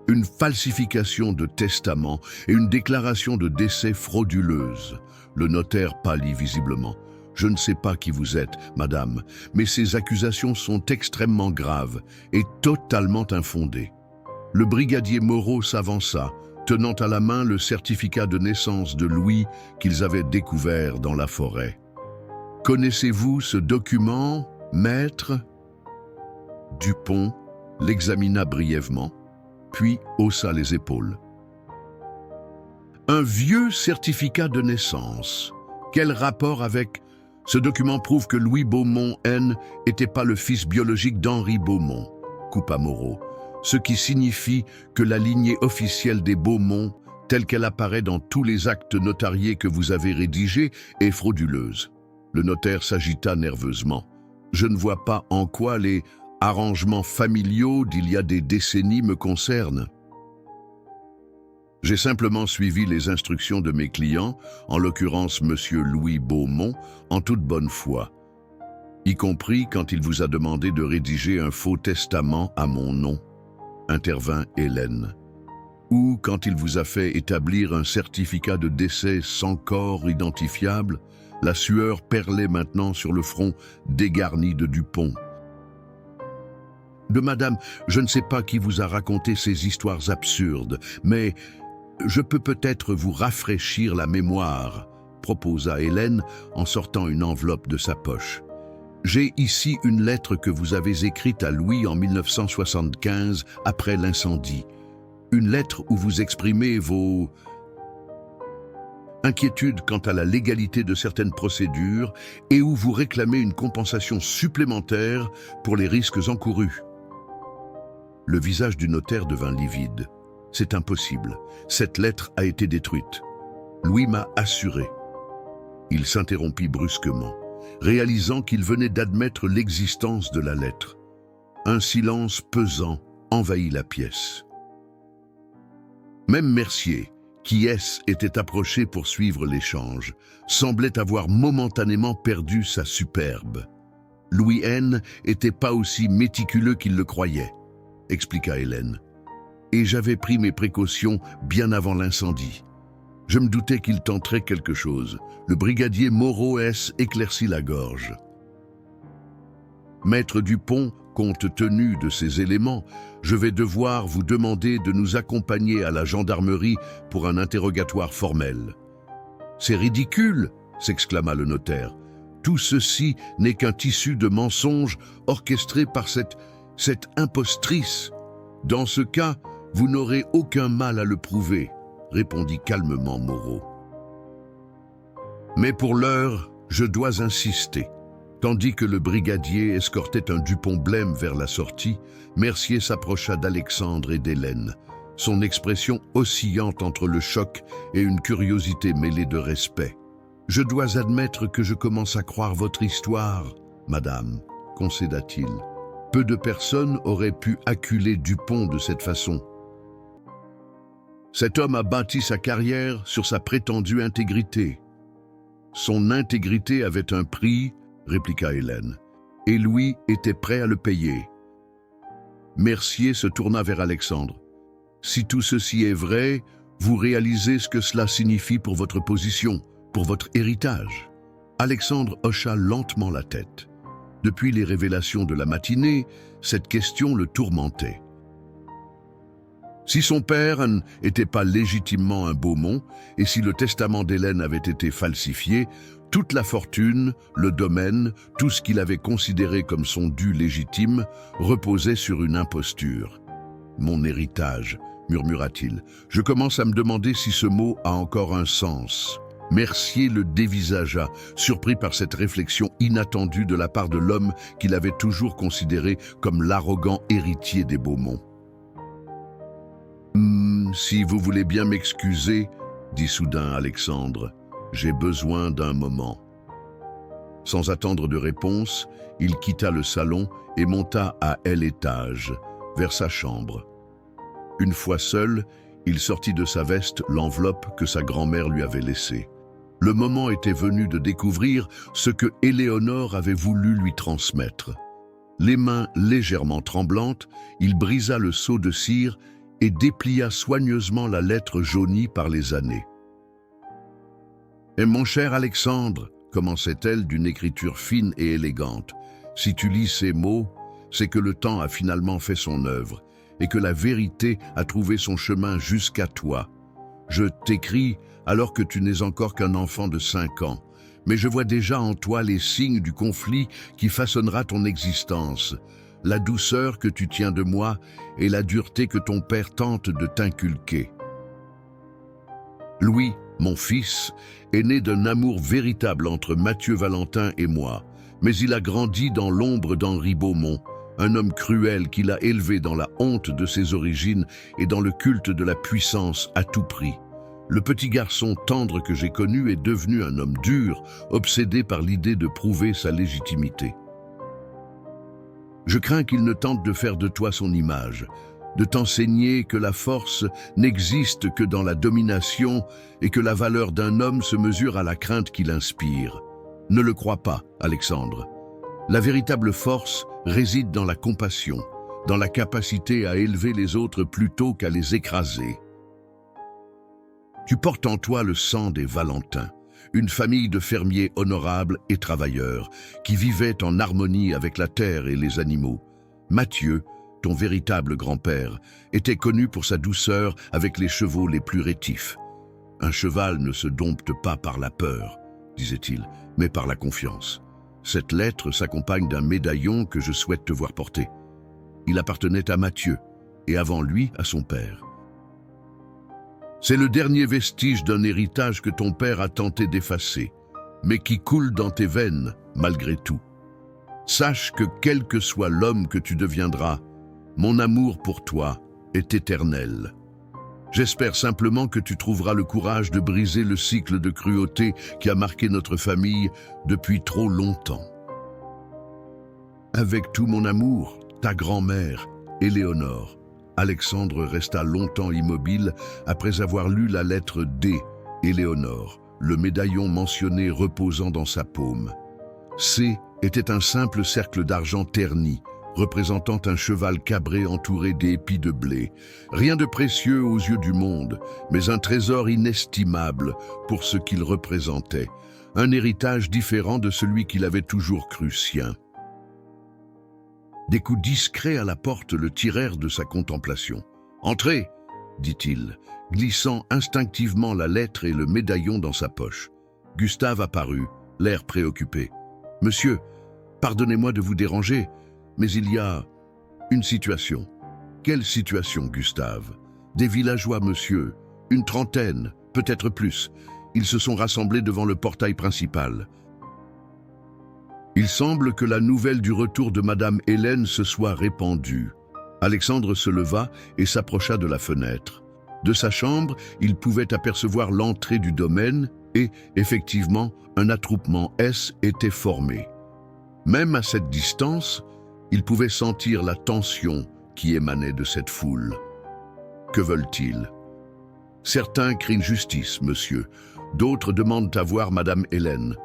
Une falsification de testament et une déclaration de décès frauduleuse. Le notaire pâlit visiblement. « Je ne sais pas qui vous êtes, madame, mais ces accusations sont extrêmement graves et totalement infondées. » Le brigadier Moreau s'avança, tenant à la main le certificat de naissance de Louis qu'ils avaient découvert dans la forêt. « Connaissez-vous ce document, maître ?» Dupont l'examina brièvement, puis haussa les épaules. « Un vieux certificat de naissance. Quel rapport avec... Ce document prouve que Louis Beaumont N n'était pas le fils biologique d'Henri Beaumont, coupa Moreau. Ce qui signifie que la lignée officielle des Beaumont, telle qu'elle apparaît dans tous les actes notariés que vous avez rédigés, est frauduleuse. » Le notaire s'agita nerveusement. « Je ne vois pas en quoi les arrangements familiaux d'il y a des décennies me concernent. J'ai simplement suivi les instructions de mes clients, en l'occurrence Monsieur Louis Beaumont, en toute bonne foi, y compris quand il vous a demandé de rédiger un faux testament à mon nom. » Intervint Hélène. « Ou quand il vous a fait établir un certificat de décès sans corps identifiable, la sueur perlait maintenant sur le front dégarni de Dupont. De madame, je ne sais pas qui vous a raconté ces histoires absurdes, mais je peux peut-être vous rafraîchir la mémoire, proposa Hélène en sortant une enveloppe de sa poche. J'ai ici une lettre que vous avez écrite à Louis en 1975, après l'incendie. Une lettre où vous exprimez vos inquiétudes quant à la légalité de certaines procédures et où vous réclamez une compensation supplémentaire pour les risques encourus. » Le visage du notaire devint livide. « C'est impossible. Cette lettre a été détruite. Louis m'a assuré. » Il s'interrompit brusquement, réalisant qu'il venait d'admettre l'existence de la lettre. Un silence pesant envahit la pièce. Même Mercier, qui était approché pour suivre l'échange, semblait avoir momentanément perdu sa superbe. Louis N n'était pas aussi méticuleux qu'il le croyait, expliqua Hélène. Et j'avais pris mes précautions bien avant l'incendie. Je me doutais qu'il tenterait quelque chose. Le brigadier Moreau éclaircit la gorge. Maître Dupont, compte tenu de ces éléments, je vais devoir vous demander de nous accompagner à la gendarmerie pour un interrogatoire formel. C'est ridicule, s'exclama le notaire. Tout ceci n'est qu'un tissu de mensonges orchestré par cette impostrice. Dans ce cas, Vous n'aurez aucun mal à le prouver, répondit calmement Moreau. Mais pour l'heure, je dois insister. Tandis que le brigadier escortait un Dupont-Blême vers la sortie, Mercier s'approcha d'Alexandre et d'Hélène, son expression oscillante entre le choc et une curiosité mêlée de respect. « Je dois admettre que je commence à croire votre histoire, madame, concéda-t-il. Peu de personnes auraient pu acculer Dupont de cette façon. Cet homme a bâti sa carrière sur sa prétendue intégrité. Son intégrité avait un prix, répliqua Hélène, et Louis était prêt à le payer. » Mercier se tourna vers Alexandre. « Si tout ceci est vrai, vous réalisez ce que cela signifie pour votre position, pour votre héritage. » Alexandre hocha lentement la tête. Depuis les révélations de la matinée, cette question le tourmentait. Si son père n'était pas légitimement un Beaumont, et si le testament d'Hélène avait été falsifié, toute la fortune, le domaine, tout ce qu'il avait considéré comme son dû légitime, reposait sur une imposture. « Mon héritage », murmura-t-il. « Je commence à me demander si ce mot a encore un sens. » Mercier le dévisagea, surpris par cette réflexion inattendue de la part de l'homme qu'il avait toujours considéré comme l'arrogant héritier des Beaumont. « Si vous voulez bien m'excuser, » dit soudain Alexandre, « j'ai besoin d'un moment. » Sans attendre de réponse, il quitta le salon et monta à l'étage, vers sa chambre. Une fois seul, il sortit de sa veste l'enveloppe que sa grand-mère lui avait laissée. Le moment était venu de découvrir ce que Éléonore avait voulu lui transmettre. Les mains légèrement tremblantes, il brisa le seau de cire et déplia soigneusement la lettre jaunie par les années. « Et mon cher Alexandre, » commençait-elle d'une écriture fine et élégante, « si tu lis ces mots, c'est que le temps a finalement fait son œuvre et que la vérité a trouvé son chemin jusqu'à toi. Je t'écris alors que tu n'es encore qu'un enfant de 5 ans, mais je vois déjà en toi les signes du conflit qui façonnera ton existence, la douceur que tu tiens de moi et la dureté que ton père tente de t'inculquer. Louis, mon fils, est né d'un amour véritable entre Mathieu Valentin et moi, mais il a grandi dans l'ombre d'Henri Beaumont, un homme cruel qui l'a élevé dans la honte de ses origines et dans le culte de la puissance à tout prix. Le petit garçon tendre que j'ai connu est devenu un homme dur, obsédé par l'idée de prouver sa légitimité. Je crains qu'il ne tente de faire de toi son image, de t'enseigner que la force n'existe que dans la domination et que la valeur d'un homme se mesure à la crainte qu'il inspire. Ne le crois pas, Alexandre. La véritable force réside dans la compassion, dans la capacité à élever les autres plutôt qu'à les écraser. Tu portes en toi le sang des Valentins, une famille de fermiers honorables et travailleurs qui vivaient en harmonie avec la terre et les animaux. Mathieu, ton véritable grand-père, était connu pour sa douceur avec les chevaux les plus rétifs. Un cheval ne se dompte pas par la peur, disait-il, mais par la confiance. Cette lettre s'accompagne d'un médaillon que je souhaite te voir porter. Il appartenait à Mathieu, et avant lui à son père. C'est le dernier vestige d'un héritage que ton père a tenté d'effacer, mais qui coule dans tes veines, malgré tout. Sache que quel que soit l'homme que tu deviendras, mon amour pour toi est éternel. J'espère simplement que tu trouveras le courage de briser le cycle de cruauté qui a marqué notre famille depuis trop longtemps. Avec tout mon amour, ta grand-mère, Éléonore. Alexandre resta longtemps immobile après avoir lu la lettre D, Éléonore, le médaillon mentionné reposant dans sa paume. C était un simple cercle d'argent terni, représentant un cheval cabré entouré d'épis de blé. Rien de précieux aux yeux du monde, mais un trésor inestimable pour ce qu'il représentait, un héritage différent de celui qu'il avait toujours cru sien. Des coups discrets à la porte le tirèrent de sa contemplation. « Entrez !» dit-il, glissant instinctivement la lettre et le médaillon dans sa poche. Gustave apparut, l'air préoccupé. « Monsieur, pardonnez-moi de vous déranger, mais il y a une situation. » « Quelle situation, Gustave ?» Des villageois, monsieur. Une trentaine, peut-être plus. Ils se sont rassemblés devant le portail principal. Il semble que la nouvelle du retour de Madame Hélène se soit répandue. Alexandre se leva et s'approcha de la fenêtre. De sa chambre, il pouvait apercevoir l'entrée du domaine et, effectivement, un attroupement était formé. Même à cette distance, il pouvait sentir la tension qui émanait de cette foule. Que veulent-ils? Certains crient justice, monsieur. D'autres demandent à voir Madame Hélène.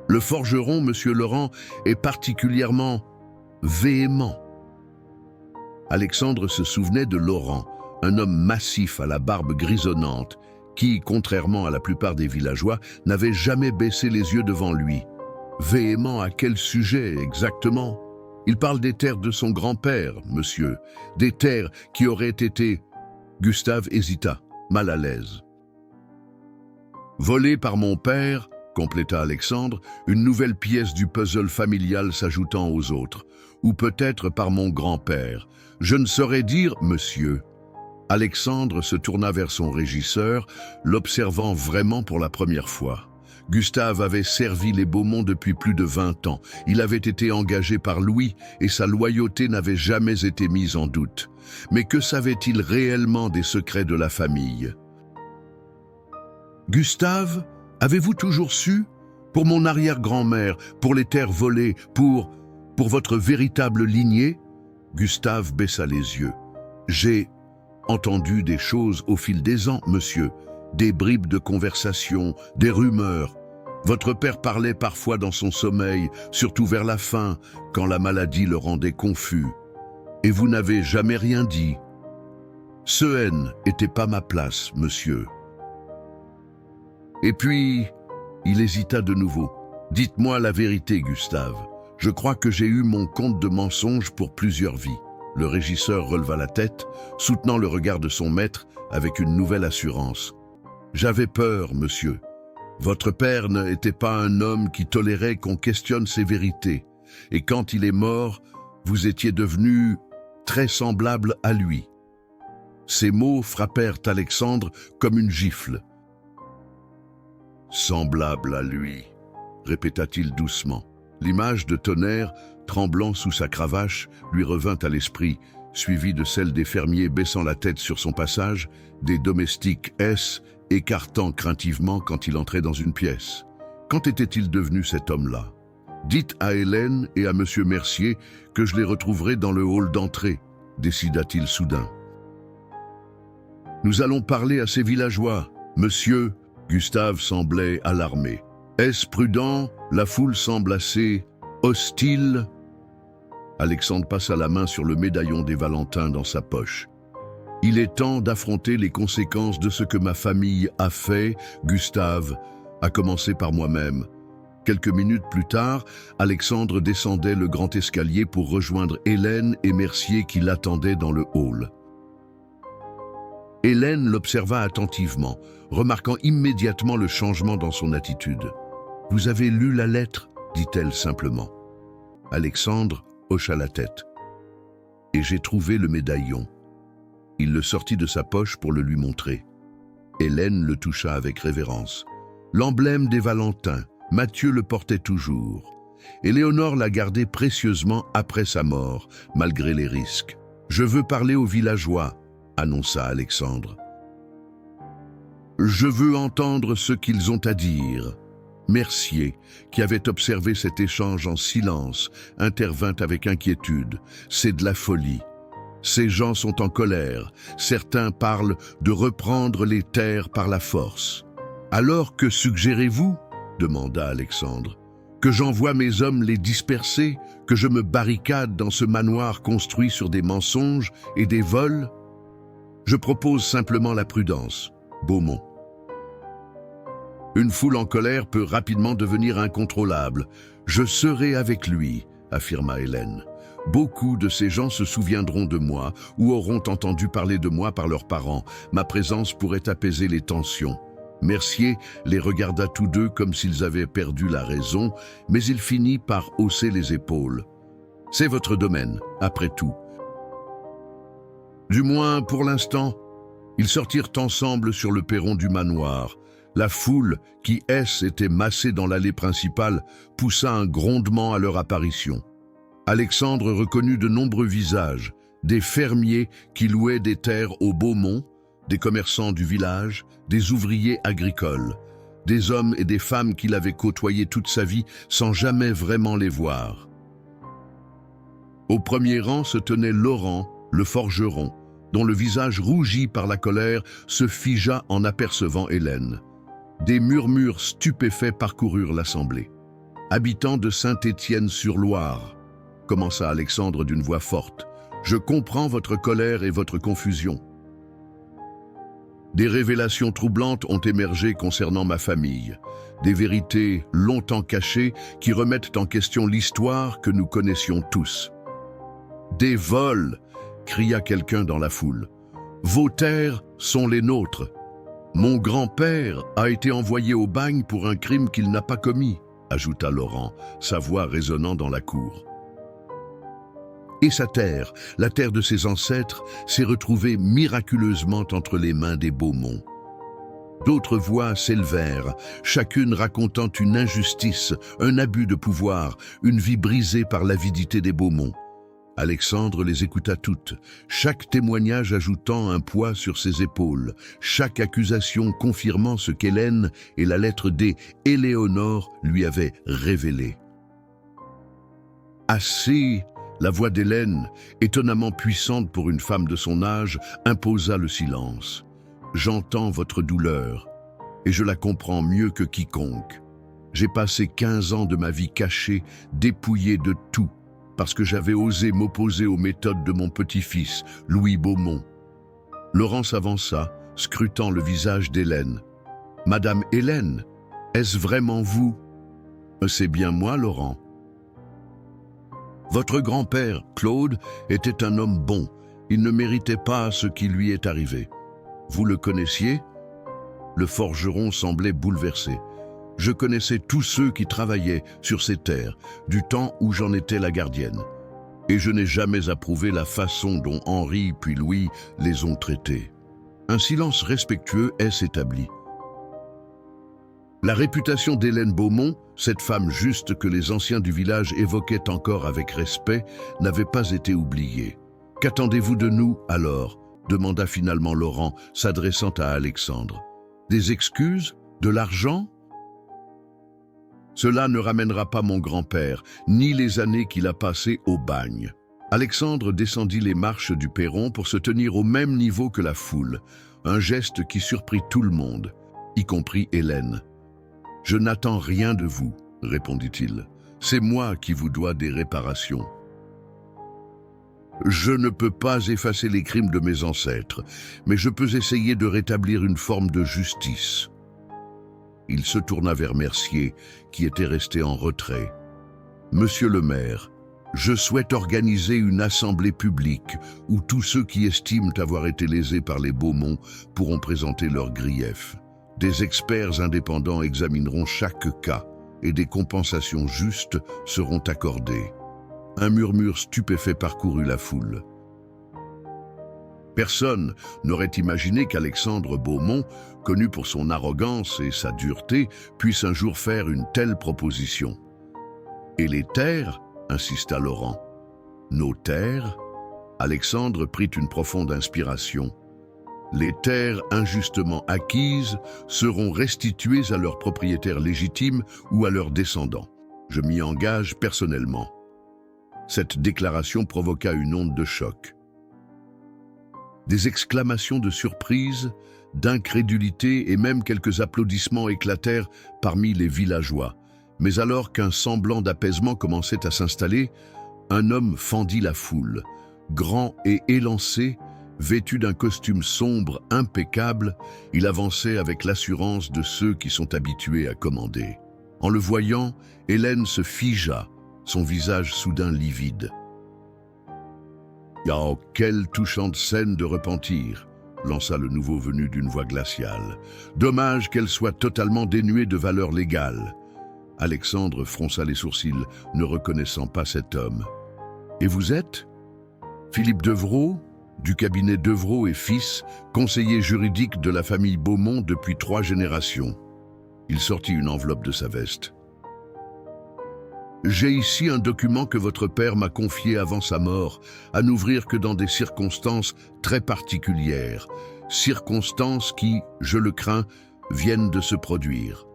Le forgeron, monsieur Laurent, est particulièrement véhément. Alexandre se souvenait de Laurent, un homme massif à la barbe grisonnante, qui, contrairement à la plupart des villageois, n'avait jamais baissé les yeux devant lui. Véhément à quel sujet exactement? Il parle des terres de son grand-père, monsieur, des terres qui auraient été... Gustave hésita, mal à l'aise. Volées par mon père, compléta Alexandre, une nouvelle pièce du puzzle familial s'ajoutant aux autres, ou peut-être par mon grand-père. Je ne saurais dire, monsieur. Alexandre se tourna vers son régisseur, l'observant vraiment pour la première fois. Gustave avait servi les Beaumont depuis plus de 20 ans. Il avait été engagé par Louis et sa loyauté n'avait jamais été mise en doute. Mais que savait-il réellement des secrets de la famille? Gustave, avez-vous toujours su? Pour mon arrière-grand-mère, pour les terres volées, pour votre véritable lignée? Gustave baissa les yeux. J'ai entendu des choses au fil des ans, monsieur. Des bribes de conversation, des rumeurs. Votre père parlait parfois dans son sommeil, surtout vers la fin, quand la maladie le rendait confus. Et vous n'avez jamais rien dit. Ce N n'était pas ma place, monsieur. Et puis, il hésita de nouveau. Dites-moi la vérité, Gustave. Je crois que j'ai eu mon compte de mensonges pour plusieurs vies. Le régisseur releva la tête, soutenant le regard de son maître avec une nouvelle assurance. J'avais peur, monsieur. Votre père n'était pas un homme qui tolérait qu'on questionne ses vérités. Et quand il est mort, vous étiez devenu très semblable à lui. Ces mots frappèrent Alexandre comme une gifle. Semblable à lui, répéta-t-il doucement. L'image de Tonnerre, tremblant sous sa cravache, lui revint à l'esprit, suivie de celle des fermiers baissant la tête sur son passage, des domestiques écartant craintivement quand il entrait dans une pièce. Quand était-il devenu cet homme-là? Dites à Hélène et à Monsieur Mercier que je les retrouverai dans le hall d'entrée, décida-t-il soudain. Nous allons parler à ces villageois. Monsieur, Gustave semblait alarmé. Est-ce prudent? La foule semble assez hostile. Alexandre passa la main sur le médaillon des Valentins dans sa poche. Il est temps d'affronter les conséquences de ce que ma famille a fait, Gustave, à commencer par moi-même. Quelques minutes plus tard, Alexandre descendait le grand escalier pour rejoindre Hélène et Mercier qui l'attendaient dans le hall. Hélène l'observa attentivement, remarquant immédiatement le changement dans son attitude. « Vous avez lu la lettre ?» dit-elle simplement. Alexandre hocha la tête. « Et j'ai trouvé le médaillon. » Il le sortit de sa poche pour le lui montrer. Hélène le toucha avec révérence. L'emblème des Valentins, Mathieu le portait toujours. Et Léonore l'a gardé précieusement après sa mort, malgré les risques. « Je veux parler aux villageois », annonça Alexandre. « Je veux entendre ce qu'ils ont à dire. » Mercier, qui avait observé cet échange en silence, intervint avec inquiétude. « C'est de la folie. Ces gens sont en colère. Certains parlent de reprendre les terres par la force. »« Alors que suggérez-vous » demanda Alexandre. « Que j'envoie mes hommes les disperser? Que je me barricade dans ce manoir construit sur des mensonges et des vols? Je propose simplement la prudence. Beaumont. » Une foule en colère peut rapidement devenir incontrôlable. « Je serai avec lui », affirma Hélène. « Beaucoup de ces gens se souviendront de moi ou auront entendu parler de moi par leurs parents. Ma présence pourrait apaiser les tensions. » Mercier les regarda tous deux comme s'ils avaient perdu la raison, mais il finit par hausser les épaules. « C'est votre domaine, après tout. » Du moins pour l'instant. Ils sortirent ensemble sur le perron du manoir. La foule, qui était massée dans l'allée principale, poussa un grondement à leur apparition. Alexandre reconnut de nombreux visages, des fermiers qui louaient des terres au Beaumont, des commerçants du village, des ouvriers agricoles, des hommes et des femmes qu'il avait côtoyés toute sa vie sans jamais vraiment les voir. Au premier rang se tenait Laurent, le forgeron, dont le visage rougi par la colère se figea en apercevant Hélène. Des murmures stupéfaits parcoururent l'assemblée. « Habitant de Saint-Étienne-sur-Loire », commença Alexandre d'une voix forte, « je comprends votre colère et votre confusion. Des révélations troublantes ont émergé concernant ma famille, des vérités longtemps cachées qui remettent en question l'histoire que nous connaissions tous. Des vols, cria quelqu'un dans la foule. Vos terres sont les nôtres. Mon grand-père a été envoyé au bagne pour un crime qu'il n'a pas commis, ajouta Laurent, sa voix résonnant dans la cour. Et sa terre, la terre de ses ancêtres, s'est retrouvée miraculeusement entre les mains des Beaumont. D'autres voix s'élevèrent, chacune racontant une injustice, un abus de pouvoir, une vie brisée par l'avidité des Beaumont. Alexandre les écouta toutes, chaque témoignage ajoutant un poids sur ses épaules, chaque accusation confirmant ce qu'Hélène et la lettre D, Éléonore, lui avaient révélé. Assez, la voix d'Hélène, étonnamment puissante pour une femme de son âge, imposa le silence. J'entends votre douleur, et je la comprends mieux que quiconque. J'ai passé 15 ans de ma vie cachée, dépouillé de tout, parce que j'avais osé m'opposer aux méthodes de mon petit-fils, Louis Beaumont. Laurent s'avança, scrutant le visage d'Hélène. « Madame Hélène, est-ce vraiment vous ?»« C'est bien moi, Laurent. » Votre grand-père, Claude, était un homme bon. Il ne méritait pas ce qui lui est arrivé. Vous le connaissiez ? Le forgeron semblait bouleversé. Je connaissais tous ceux qui travaillaient sur ces terres, du temps où j'en étais la gardienne. Et je n'ai jamais approuvé la façon dont Henri puis Louis les ont traités. Un silence respectueux s'établit. La réputation d'Hélène Beaumont, cette femme juste que les anciens du village évoquaient encore avec respect, n'avait pas été oubliée. « Qu'attendez-vous de nous, alors ?» demanda finalement Laurent, s'adressant à Alexandre. « Des excuses ? De l'argent ? Cela ne ramènera pas mon grand-père, ni les années qu'il a passées au bagne. » Alexandre descendit les marches du perron pour se tenir au même niveau que la foule, un geste qui surprit tout le monde, y compris Hélène. « Je n'attends rien de vous, » répondit-il. « C'est moi qui vous dois des réparations. Je ne peux pas effacer les crimes de mes ancêtres, mais je peux essayer de rétablir une forme de justice. » Il se tourna vers Mercier, qui était resté en retrait. « Monsieur le maire, je souhaite organiser une assemblée publique où tous ceux qui estiment avoir été lésés par les Beaumont pourront présenter leurs griefs. Des experts indépendants examineront chaque cas et des compensations justes seront accordées. » Un murmure stupéfait parcourut la foule. Personne n'aurait imaginé qu'Alexandre Beaumont, connu pour son arrogance et sa dureté, puisse un jour faire une telle proposition. « Et les terres ?» insista Laurent. « Nos terres ?» Alexandre prit une profonde inspiration. « Les terres injustement acquises seront restituées à leurs propriétaires légitimes ou à leurs descendants. Je m'y engage personnellement. » Cette déclaration provoqua une onde de choc. Des exclamations de surprise, d'incrédulité et même quelques applaudissements éclatèrent parmi les villageois. Mais alors qu'un semblant d'apaisement commençait à s'installer, un homme fendit la foule. Grand et élancé, vêtu d'un costume sombre impeccable, il avançait avec l'assurance de ceux qui sont habitués à commander. En le voyant, Hélène se figea, son visage soudain livide. « Oh, quelle touchante scène de repentir !» lança le nouveau venu d'une voix glaciale. « Dommage qu'elle soit totalement dénuée de valeur légale. » Alexandre fronça les sourcils, ne reconnaissant pas cet homme. « Et vous êtes ? Philippe Devreau ? du cabinet Devreau et Fils, conseiller juridique de la famille Beaumont depuis 3 générations. Il sortit une enveloppe de sa veste. J'ai ici un document que votre père m'a confié avant sa mort, à n'ouvrir que dans des circonstances très particulières, circonstances qui, je le crains, viennent de se produire.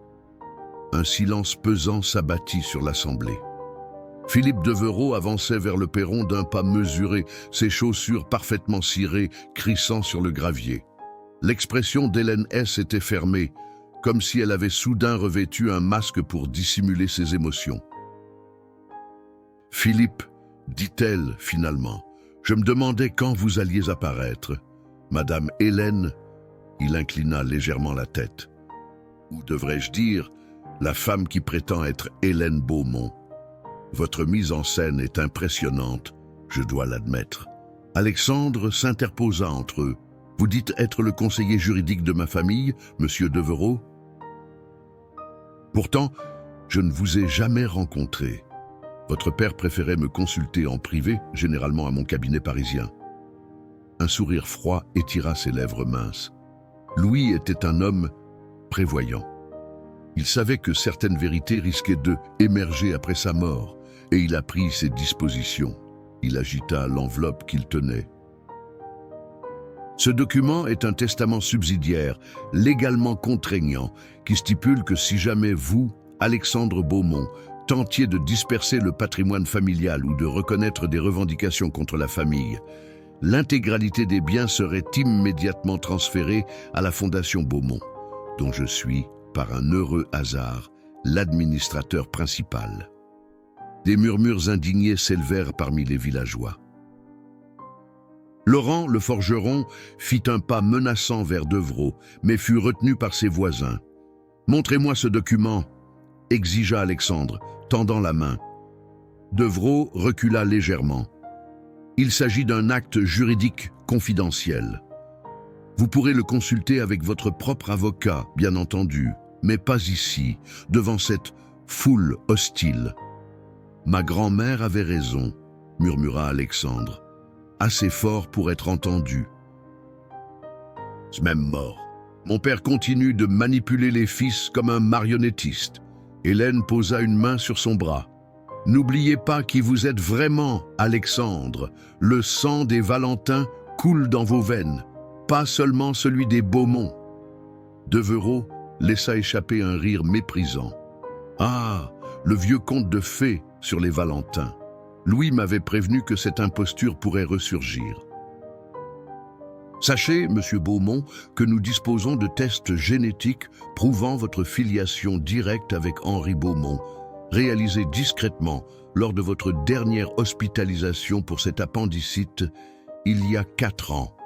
Un silence pesant s'abattit sur l'assemblée. Philippe Devereux avançait vers le perron d'un pas mesuré, ses chaussures parfaitement cirées, crissant sur le gravier. L'expression d'Hélène S. était fermée, comme si elle avait soudain revêtu un masque pour dissimuler ses émotions. « Philippe, dit-elle finalement, je me demandais quand vous alliez apparaître. Madame Hélène, il inclina légèrement la tête. Ou devrais-je dire, la femme qui prétend être Hélène Beaumont. Votre mise en scène est impressionnante, je dois l'admettre. » Alexandre s'interposa entre eux. « Vous dites être le conseiller juridique de ma famille, monsieur Devereux ? Pourtant, je ne vous ai jamais rencontré. Votre père préférait me consulter en privé, généralement à mon cabinet parisien. » Un sourire froid étira ses lèvres minces. Louis était un homme prévoyant. Il savait que certaines vérités risquaient de émerger après sa mort, et il a pris ses dispositions. Il agita l'enveloppe qu'il tenait. Ce document est un testament subsidiaire, légalement contraignant, qui stipule que si jamais vous, Alexandre Beaumont, tentiez de disperser le patrimoine familial ou de reconnaître des revendications contre la famille, l'intégralité des biens serait immédiatement transférée à la Fondation Beaumont, dont je suis, par un heureux hasard, l'administrateur principal. Des murmures indignés s'élevèrent parmi les villageois. Laurent, le forgeron, fit un pas menaçant vers Devereux, mais fut retenu par ses voisins. « Montrez-moi ce document », exigea Alexandre, tendant la main. Devereux recula légèrement. « Il s'agit d'un acte juridique confidentiel. Vous pourrez le consulter avec votre propre avocat, bien entendu, mais pas ici, devant cette foule hostile. » « Ma grand-mère avait raison, » murmura Alexandre, assez fort pour être entendu. « C'est même mort. Mon père continue de manipuler les fils comme un marionnettiste. » Hélène posa une main sur son bras. « N'oubliez pas qui vous êtes vraiment, Alexandre. Le sang des Valentins coule dans vos veines, pas seulement celui des Beaumont. » Devereux laissa échapper un rire méprisant. « Ah, le vieux conte de fées sur les Valentins. Louis m'avait prévenu que cette imposture pourrait ressurgir. Sachez, monsieur Beaumont, que nous disposons de tests génétiques prouvant votre filiation directe avec Henri Beaumont, réalisés discrètement lors de votre dernière hospitalisation pour cet appendicite il y a 4 ans. »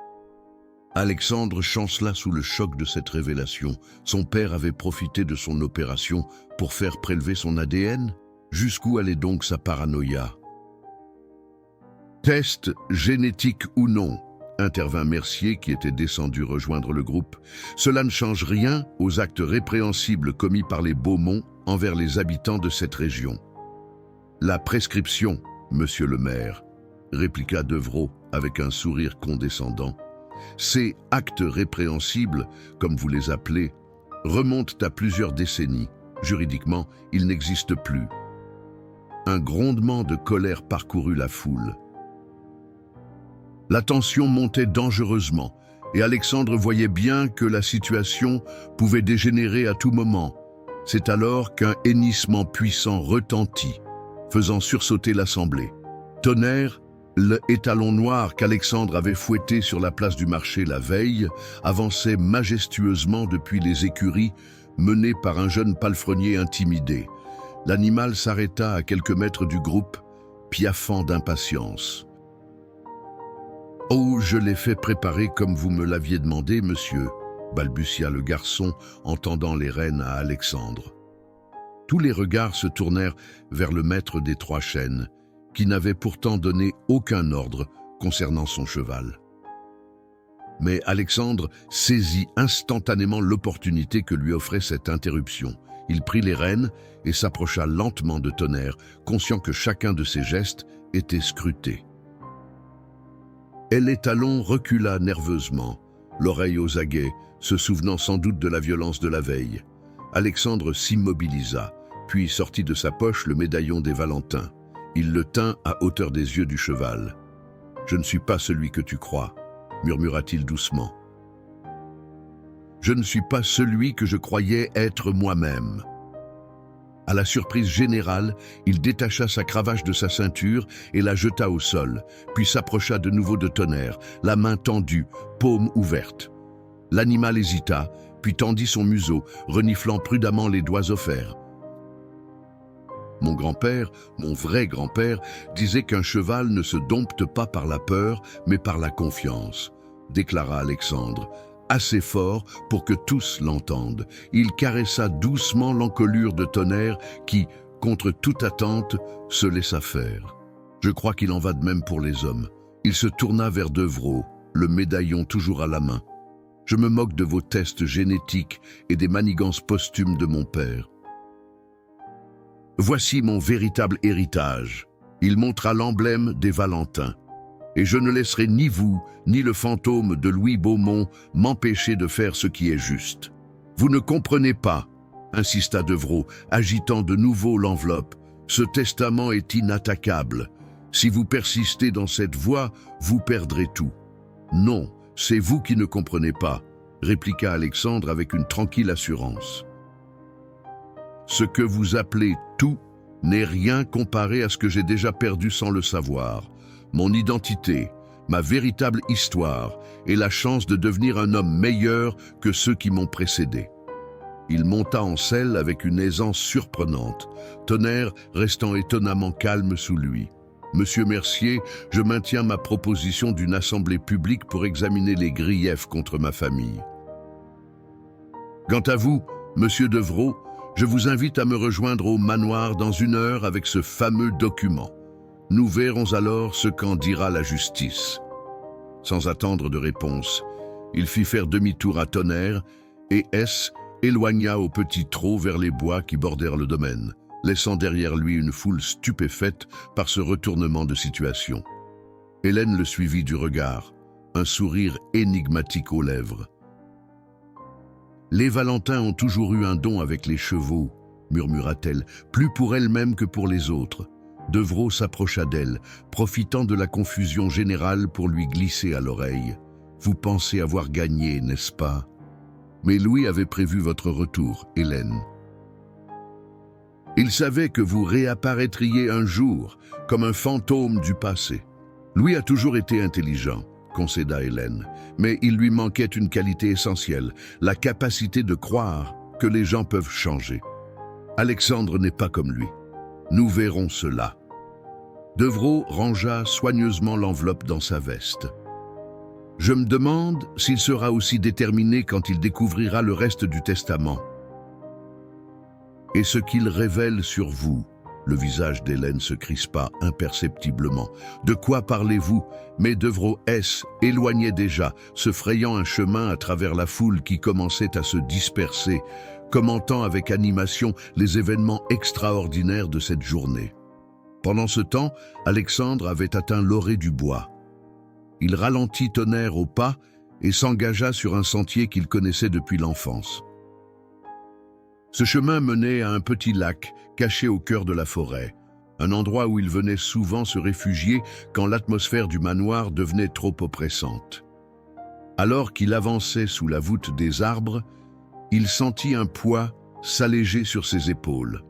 Alexandre chancela sous le choc de cette révélation. Son père avait profité de son opération pour faire prélever son ADN ? Jusqu'où allait donc sa paranoïa ? « Test génétique ou non ?» intervint Mercier qui était descendu rejoindre le groupe. « Cela ne change rien aux actes répréhensibles commis par les Beaumont envers les habitants de cette région. » « La prescription, monsieur le maire, » répliqua Devereux avec un sourire condescendant. « Ces actes répréhensibles, comme vous les appelez, remontent à plusieurs décennies. Juridiquement, ils n'existent plus. » Un grondement de colère parcourut la foule. La tension montait dangereusement et Alexandre voyait bien que la situation pouvait dégénérer à tout moment. C'est alors qu'un hennissement puissant retentit, faisant sursauter l'assemblée. Tonnerre, le étalon noir qu'Alexandre avait fouetté sur la place du marché la veille, avançait majestueusement depuis les écuries menées par un jeune palefrenier intimidé. L'animal s'arrêta à quelques mètres du groupe, piaffant d'impatience. « Oh, je l'ai fait préparer comme vous me l'aviez demandé, monsieur, » balbutia le garçon en tendant les rênes à Alexandre. Tous les regards se tournèrent vers le maître des 3 chênes, qui n'avait pourtant donné aucun ordre concernant son cheval. Mais Alexandre saisit instantanément l'opportunité que lui offrait cette interruption. Il prit les rênes et s'approcha lentement de Tonnerre, conscient que chacun de ses gestes était scruté. Et l'étalon recula nerveusement, l'oreille aux aguets, se souvenant sans doute de la violence de la veille. Alexandre s'immobilisa, puis sortit de sa poche le médaillon des Valentins. Il le tint à hauteur des yeux du cheval. « Je ne suis pas celui que tu crois », murmura-t-il doucement. « Je ne suis pas celui que je croyais être moi-même. » À la surprise générale, il détacha sa cravache de sa ceinture et la jeta au sol, puis s'approcha de nouveau de Tonnerre, la main tendue, paume ouverte. L'animal hésita, puis tendit son museau, reniflant prudemment les doigts offerts. Mon grand-père, mon vrai grand-père, disait qu'un cheval ne se dompte pas par la peur, mais par la confiance, déclara Alexandre, assez fort pour que tous l'entendent. Il caressa doucement l'encolure de Tonnerre qui, contre toute attente, se laissa faire. Je crois qu'il en va de même pour les hommes. Il se tourna vers Devreau, le médaillon toujours à la main. Je me moque de vos tests génétiques et des manigances posthumes de mon père. Voici mon véritable héritage. Il montra l'emblème des Valentins. Et je ne laisserai ni vous, ni le fantôme de Louis Beaumont m'empêcher de faire ce qui est juste. Vous ne comprenez pas, insista Devreau, agitant de nouveau l'enveloppe. Ce testament est inattaquable. Si vous persistez dans cette voie, vous perdrez tout. Non, c'est vous qui ne comprenez pas, répliqua Alexandre avec une tranquille assurance. Ce que vous appelez tout n'est rien comparé à ce que j'ai déjà perdu sans le savoir. Mon identité, ma véritable histoire et la chance de devenir un homme meilleur que ceux qui m'ont précédé. Il monta en selle avec une aisance surprenante, Tonnerre restant étonnamment calme sous lui. Monsieur Mercier, je maintiens ma proposition d'une assemblée publique pour examiner les griefs contre ma famille. Quant à vous, monsieur Devreau, je vous invite à me rejoindre au manoir dans 1 heure avec ce fameux document. Nous verrons alors ce qu'en dira la justice. Sans attendre de réponse, il fit faire demi-tour à Tonnerre et S éloigna au petit trot vers les bois qui bordèrent le domaine, laissant derrière lui une foule stupéfaite par ce retournement de situation. Hélène le suivit du regard, un sourire énigmatique aux lèvres. « Les Valentins ont toujours eu un don avec les chevaux, » murmura-t-elle, plus pour elle-même que pour les autres. Devreau s'approcha d'elle, profitant de la confusion générale pour lui glisser à l'oreille. « Vous pensez avoir gagné, n'est-ce pas? Mais Louis avait prévu votre retour, Hélène. Il savait que vous réapparaîtriez un jour, comme un fantôme du passé. Louis a toujours été intelligent, concéda Hélène, mais il lui manquait une qualité essentielle, la capacité de croire que les gens peuvent changer. Alexandre n'est pas comme lui. Nous verrons cela. » Devreau rangea soigneusement l'enveloppe dans sa veste. « Je me demande s'il sera aussi déterminé quand il découvrira le reste du testament. Et ce qu'il révèle sur vous. » Le visage d'Hélène se crispa imperceptiblement. « De quoi parlez-vous » Mais Devreau éloignait déjà, se frayant un chemin à travers la foule qui commençait à se disperser, commentant avec animation les événements extraordinaires de cette journée. Pendant ce temps, Alexandre avait atteint l'orée du bois. Il ralentit Tonnerre au pas et s'engagea sur un sentier qu'il connaissait depuis l'enfance. Ce chemin menait à un petit lac caché au cœur de la forêt, un endroit où il venait souvent se réfugier quand l'atmosphère du manoir devenait trop oppressante. Alors qu'il avançait sous la voûte des arbres, il sentit un poids s'alléger sur ses épaules.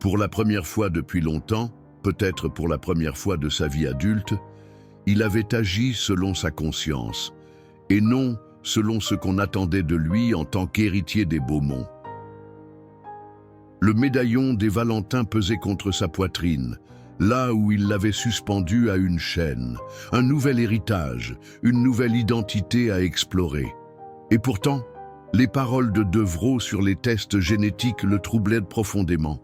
Pour la première fois depuis longtemps, peut-être pour la première fois de sa vie adulte, il avait agi selon sa conscience, et non selon ce qu'on attendait de lui en tant qu'héritier des Beaumont. Le médaillon des Valentins pesait contre sa poitrine, là où il l'avait suspendu à une chaîne, un nouvel héritage, une nouvelle identité à explorer. Et pourtant, les paroles de Devreau sur les tests génétiques le troublaient profondément.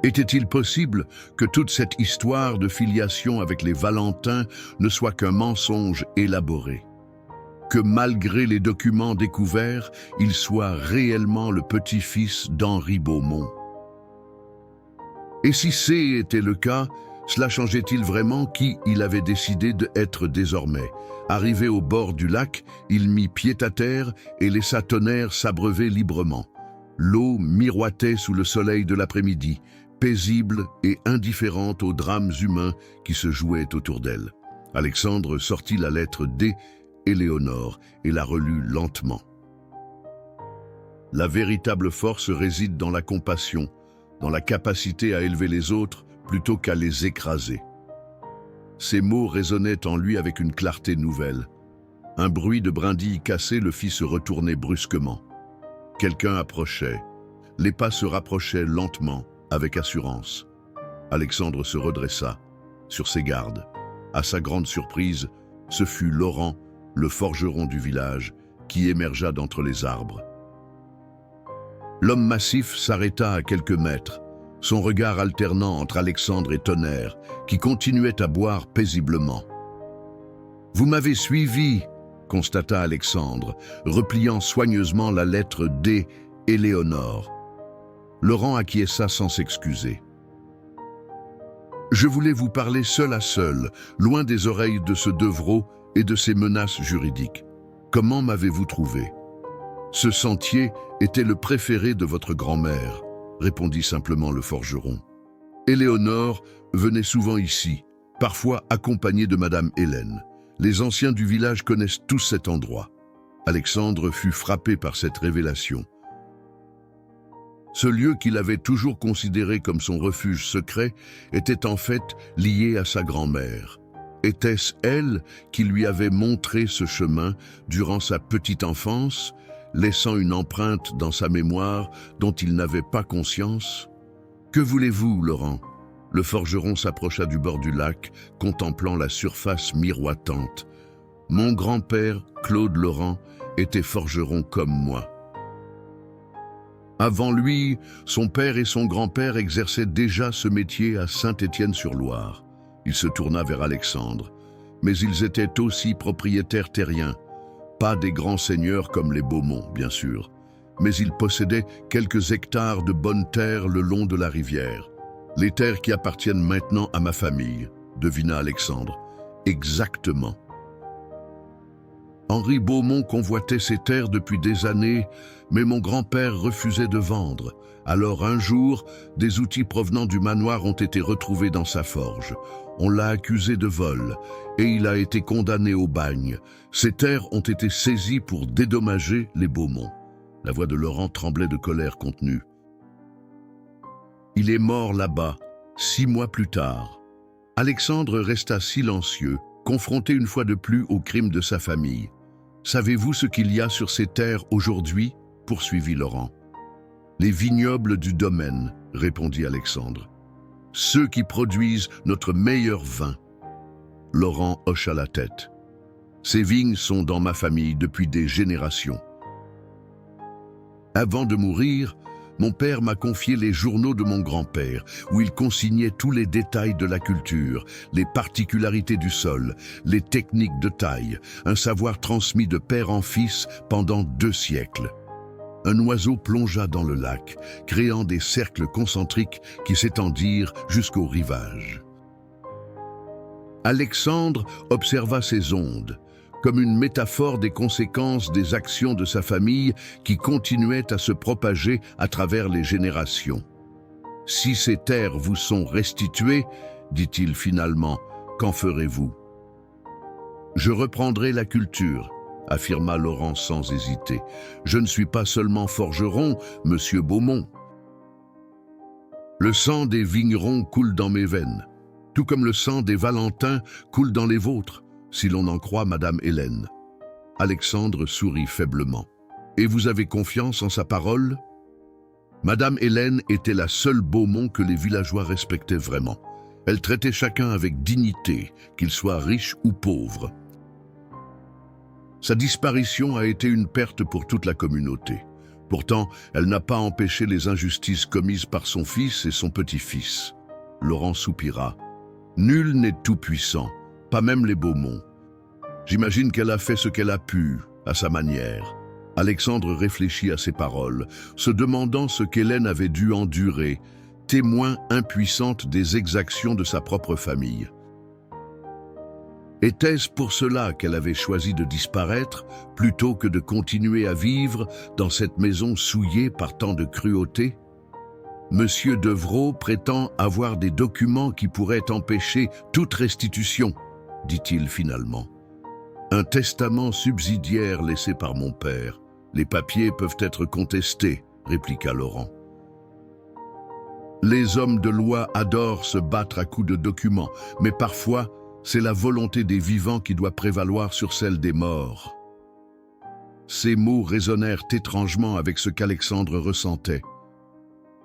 Était-il possible que toute cette histoire de filiation avec les Valentins ne soit qu'un mensonge élaboré? Que malgré les documents découverts, il soit réellement le petit-fils d'Henri Beaumont? Et si c'était le cas, Cela changeait-il vraiment qui il avait décidé d'être désormais? Arrivé au bord du lac, il mit pied à terre et laissa Tonnerre s'abreuver librement. L'eau miroitait sous le soleil de l'après-midi, paisible et indifférente aux drames humains qui se jouaient autour d'elle. Alexandre sortit la lettre D, Éléonore, et la relut lentement. La véritable force réside dans la compassion, dans la capacité à élever les autres plutôt qu'à les écraser. Ces mots résonnaient en lui avec une clarté nouvelle. Un bruit de brindilles cassées le fit se retourner brusquement. Quelqu'un approchait. Les pas se rapprochaient lentement, avec assurance. Alexandre se redressa, sur ses gardes. À sa grande surprise, ce fut Laurent, le forgeron du village, qui émergea d'entre les arbres. L'homme massif s'arrêta à quelques mètres, son regard alternant entre Alexandre et Tonnerre, qui continuait à boire paisiblement. « Vous m'avez suivi », constata Alexandre, repliant soigneusement la lettre D, Éléonore. Laurent acquiesça sans s'excuser. « Je voulais vous parler seul à seul, loin des oreilles de ce Devreau et de ses menaces juridiques. Comment m'avez-vous trouvé ? » « Ce sentier était le préféré de votre grand-mère, » répondit simplement le forgeron. « Éléonore venait souvent ici, parfois accompagnée de Madame Hélène. Les anciens du village connaissent tous cet endroit. » Alexandre fut frappé par cette révélation. Ce lieu qu'il avait toujours considéré comme son refuge secret était en fait lié à sa grand-mère. Était-ce elle qui lui avait montré ce chemin durant sa petite enfance, laissant une empreinte dans sa mémoire dont il n'avait pas conscience? « Que voulez-vous, Laurent ?» Le forgeron s'approcha du bord du lac, contemplant la surface miroitante. « Mon grand-père, Claude Laurent, était forgeron comme moi. Avant lui, son père et son grand-père exerçaient déjà ce métier à Saint-Étienne-sur-Loire. » Il se tourna vers Alexandre. « Mais ils étaient aussi propriétaires terriens. Pas des grands seigneurs comme les Beaumont, bien sûr, mais ils possédaient quelques hectares de bonnes terres le long de la rivière. Les terres qui appartiennent maintenant à ma famille, devina Alexandre. Exactement. Henri Beaumont convoitait ces terres depuis des années, mais mon grand-père refusait de vendre. Alors un jour, des outils provenant du manoir ont été retrouvés dans sa forge. On l'a accusé de vol et il a été condamné au bagne. Ces terres ont été saisies pour dédommager les Beaumont. La voix de Laurent tremblait de colère contenue. Il est mort là-bas, 6 mois plus tard. Alexandre resta silencieux, confronté une fois de plus au crime de sa famille. Savez-vous ce qu'il y a sur ces terres aujourd'hui ? Poursuivit Laurent. Les vignobles du domaine, répondit Alexandre. Ceux qui produisent notre meilleur vin. Laurent hocha la tête. Ces vignes sont dans ma famille depuis des générations. Avant de mourir, mon père m'a confié les journaux de mon grand-père, où il consignait tous les détails de la culture, les particularités du sol, les techniques de taille, un savoir transmis de père en fils pendant 2 siècles. Un oiseau plongea dans le lac, créant des cercles concentriques qui s'étendirent jusqu'au rivage. Alexandre observa ces ondes, comme une métaphore des conséquences des actions de sa famille qui continuaient à se propager à travers les générations. « Si ces terres vous sont restituées, dit-il finalement, qu'en ferez-vous ?»« Je reprendrai la culture, » affirma Laurent sans hésiter. « Je ne suis pas seulement forgeron, monsieur Beaumont. Le sang des vignerons coule dans mes veines, tout comme le sang des Valentins coule dans les vôtres, si l'on en croit Madame Hélène. » Alexandre sourit faiblement. « Et vous avez confiance en sa parole ?» Madame Hélène était la seule Beaumont que les villageois respectaient vraiment. Elle traitait chacun avec dignité, qu'il soit riche ou pauvre. Sa disparition a été une perte pour toute la communauté. Pourtant, elle n'a pas empêché les injustices commises par son fils et son petit-fils. Laurent soupira. « Nul n'est tout-puissant, pas même les Beaumont. J'imagine qu'elle a fait ce qu'elle a pu, à sa manière. » Alexandre réfléchit à ces paroles, se demandant ce qu'Hélène avait dû endurer, témoin impuissante des exactions de sa propre famille. Était-ce pour cela qu'elle avait choisi de disparaître plutôt que de continuer à vivre dans cette maison souillée par tant de cruauté? Monsieur Devrault prétend avoir des documents qui pourraient empêcher toute restitution, dit-il finalement. Un testament subsidiaire laissé par mon père. Les papiers peuvent être contestés, répliqua Laurent. Les hommes de loi adorent se battre à coups de documents, mais parfois, c'est la volonté des vivants qui doit prévaloir sur celle des morts. Ces mots résonnèrent étrangement avec ce qu'Alexandre ressentait.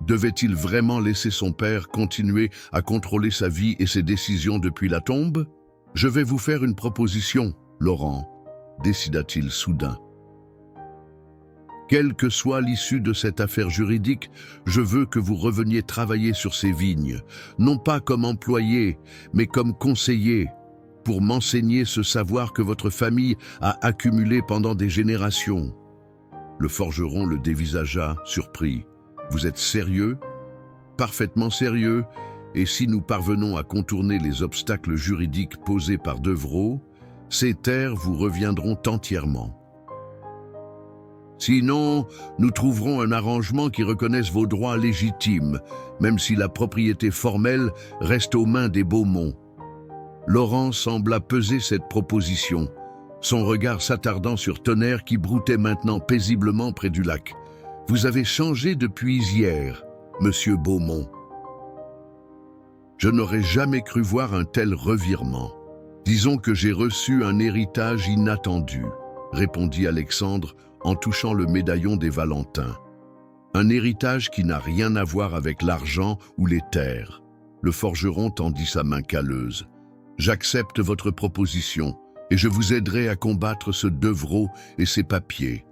Devait-il vraiment laisser son père continuer à contrôler sa vie et ses décisions depuis la tombe? « Je vais vous faire une proposition, Laurent, » décida-t-il soudain. Quelle que soit l'issue de cette affaire juridique, je veux que vous reveniez travailler sur ces vignes, non pas comme employé, mais comme conseiller, pour m'enseigner ce savoir que votre famille a accumulé pendant des générations. Le forgeron le dévisagea, surpris. « Vous êtes sérieux? Parfaitement sérieux, et si nous parvenons à contourner les obstacles juridiques posés par Devrault, ces terres vous reviendront entièrement. Sinon, nous trouverons un arrangement qui reconnaisse vos droits légitimes, même si la propriété formelle reste aux mains des Beaumont. » Laurent sembla peser cette proposition, son regard s'attardant sur Tonnerre qui broutait maintenant paisiblement près du lac. « Vous avez changé depuis hier, monsieur Beaumont. » Je n'aurais jamais cru voir un tel revirement. Disons que j'ai reçu un héritage inattendu, répondit Alexandre en touchant le médaillon des Valentins. Un héritage qui n'a rien à voir avec l'argent ou les terres. Le forgeron tendit sa main calleuse. J'accepte votre proposition et je vous aiderai à combattre ce Devrault et ses papiers.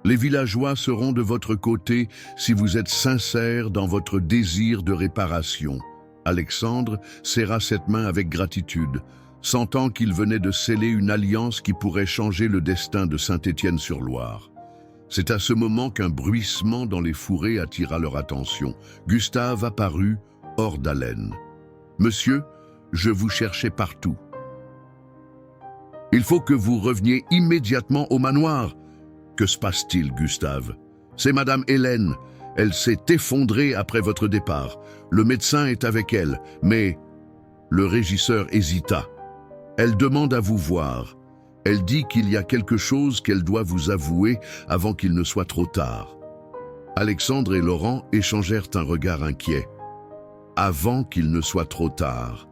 Les villageois seront de votre côté si vous êtes sincère dans votre désir de réparation. Alexandre serra cette main avec gratitude, sentant qu'il venait de sceller une alliance qui pourrait changer le destin de Saint-Étienne-sur-Loire. C'est à ce moment qu'un bruissement dans les fourrés attira leur attention. Gustave apparut, hors d'haleine. « Monsieur, je vous cherchais partout. Il faut que vous reveniez immédiatement au manoir. » « Que se passe-t-il, Gustave? »« C'est Madame Hélène. Elle s'est effondrée après votre départ. Le médecin est avec elle, mais... » Le régisseur hésita. « Elle demande à vous voir. Elle dit qu'il y a quelque chose qu'elle doit vous avouer avant qu'il ne soit trop tard. » Alexandre et Laurent échangèrent un regard inquiet. « Avant qu'il ne soit trop tard, »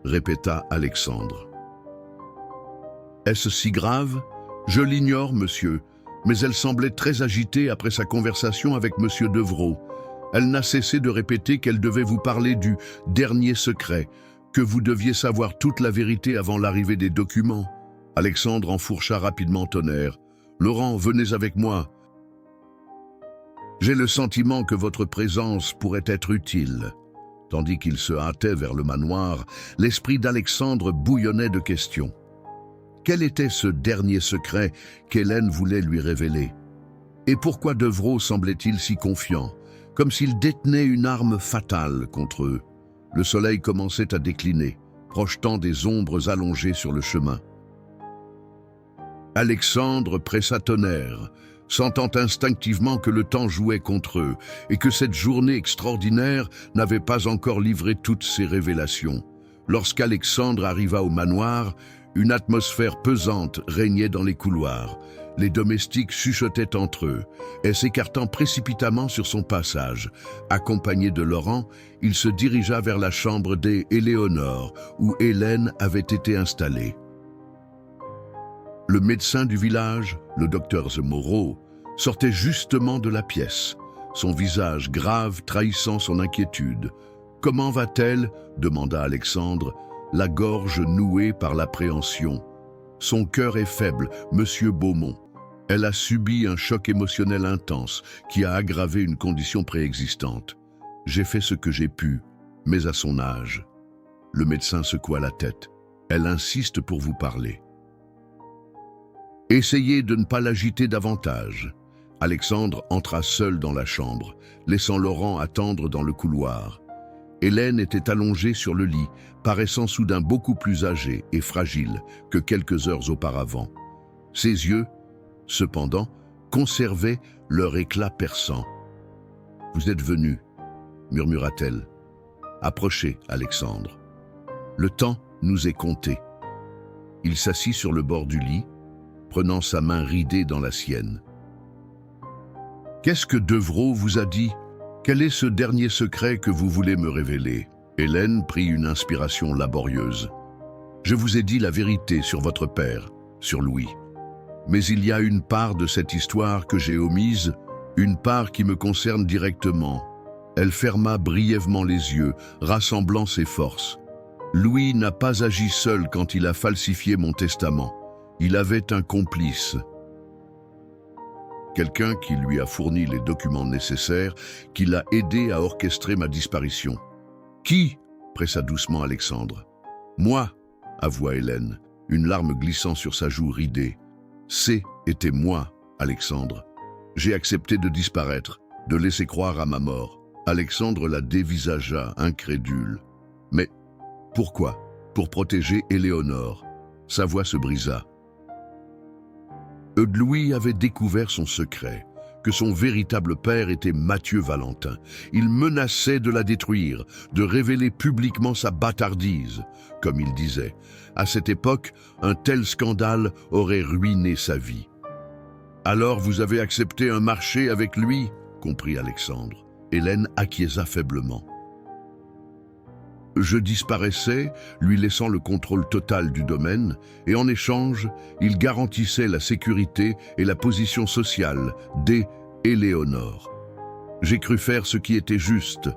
répéta Alexandre. « Est-ce si grave? Je l'ignore, monsieur. » Mais elle semblait très agitée après sa conversation avec monsieur Devrault. Elle n'a cessé de répéter qu'elle devait vous parler du dernier secret, que vous deviez savoir toute la vérité avant l'arrivée des documents. Alexandre enfourcha rapidement Tonnerre. « Laurent, venez avec moi. J'ai le sentiment que votre présence pourrait être utile. » Tandis qu'il se hâtait vers le manoir, l'esprit d'Alexandre bouillonnait de questions. Quel était ce dernier secret qu'Hélène voulait lui révéler? Et pourquoi Devrault semblait-il si confiant, comme s'il détenait une arme fatale contre eux? Le soleil commençait à décliner, projetant des ombres allongées sur le chemin. Alexandre pressa Tonnerre, sentant instinctivement que le temps jouait contre eux et que cette journée extraordinaire n'avait pas encore livré toutes ses révélations. Lorsqu'Alexandre arriva au manoir, une atmosphère pesante régnait dans les couloirs. Les domestiques chuchotaient entre eux, et s'écartant précipitamment sur son passage. Accompagné de Laurent, il se dirigea vers la chambre des Éléonore, où Hélène avait été installée. Le médecin du village, le docteur Moreau, sortait justement de la pièce, son visage grave trahissant son inquiétude. « Comment va-t-elle » demanda Alexandre, la gorge nouée par l'appréhension. « Son cœur est faible, monsieur Beaumont. Elle a subi un choc émotionnel intense qui a aggravé une condition préexistante. J'ai fait ce que j'ai pu, mais à son âge. » Le médecin secoua la tête. « Elle insiste pour vous parler. » Essayez de ne pas l'agiter davantage. Alexandre entra seul dans la chambre, laissant Laurent attendre dans le couloir. Hélène était allongée sur le lit, paraissant soudain beaucoup plus âgée et fragile que quelques heures auparavant. Ses yeux, cependant, conservaient leur éclat perçant. « Vous êtes venu, murmura-t-elle. « Approchez, Alexandre. Le temps nous est compté. » Il s'assit sur le bord du lit, prenant sa main ridée dans la sienne. « Qu'est-ce que Deveraux vous a dit ? Quel est ce dernier secret que vous voulez me révéler ?» Hélène prit une inspiration laborieuse. « Je vous ai dit la vérité sur votre père, sur Louis. Mais il y a une part de cette histoire que j'ai omise, une part qui me concerne directement. » Elle ferma brièvement les yeux, rassemblant ses forces. « Louis n'a pas agi seul quand il a falsifié mon testament. Il avait un complice. Quelqu'un qui lui a fourni les documents nécessaires, qui l'a aidé à orchestrer ma disparition. »« Qui ?» pressa doucement Alexandre. « Moi » avoua Hélène, une larme glissant sur sa joue ridée. « C'était moi, Alexandre. J'ai accepté de disparaître, de laisser croire à ma mort. » Alexandre la dévisagea, incrédule. « Mais pourquoi ? Pour protéger Éléonore. » Sa voix se brisa. Louis avait découvert son secret, que son véritable père était Mathieu Valentin. Il menaçait de la détruire, de révéler publiquement sa bâtardise, comme il disait. À cette époque, un tel scandale aurait ruiné sa vie. « Alors vous avez accepté un marché avec lui ?» comprit Alexandre. Hélène acquiesça faiblement. « Je disparaissais, lui laissant le contrôle total du domaine, et en échange, il garantissait la sécurité et la position sociale d'Éléonore. J'ai cru faire ce qui était juste,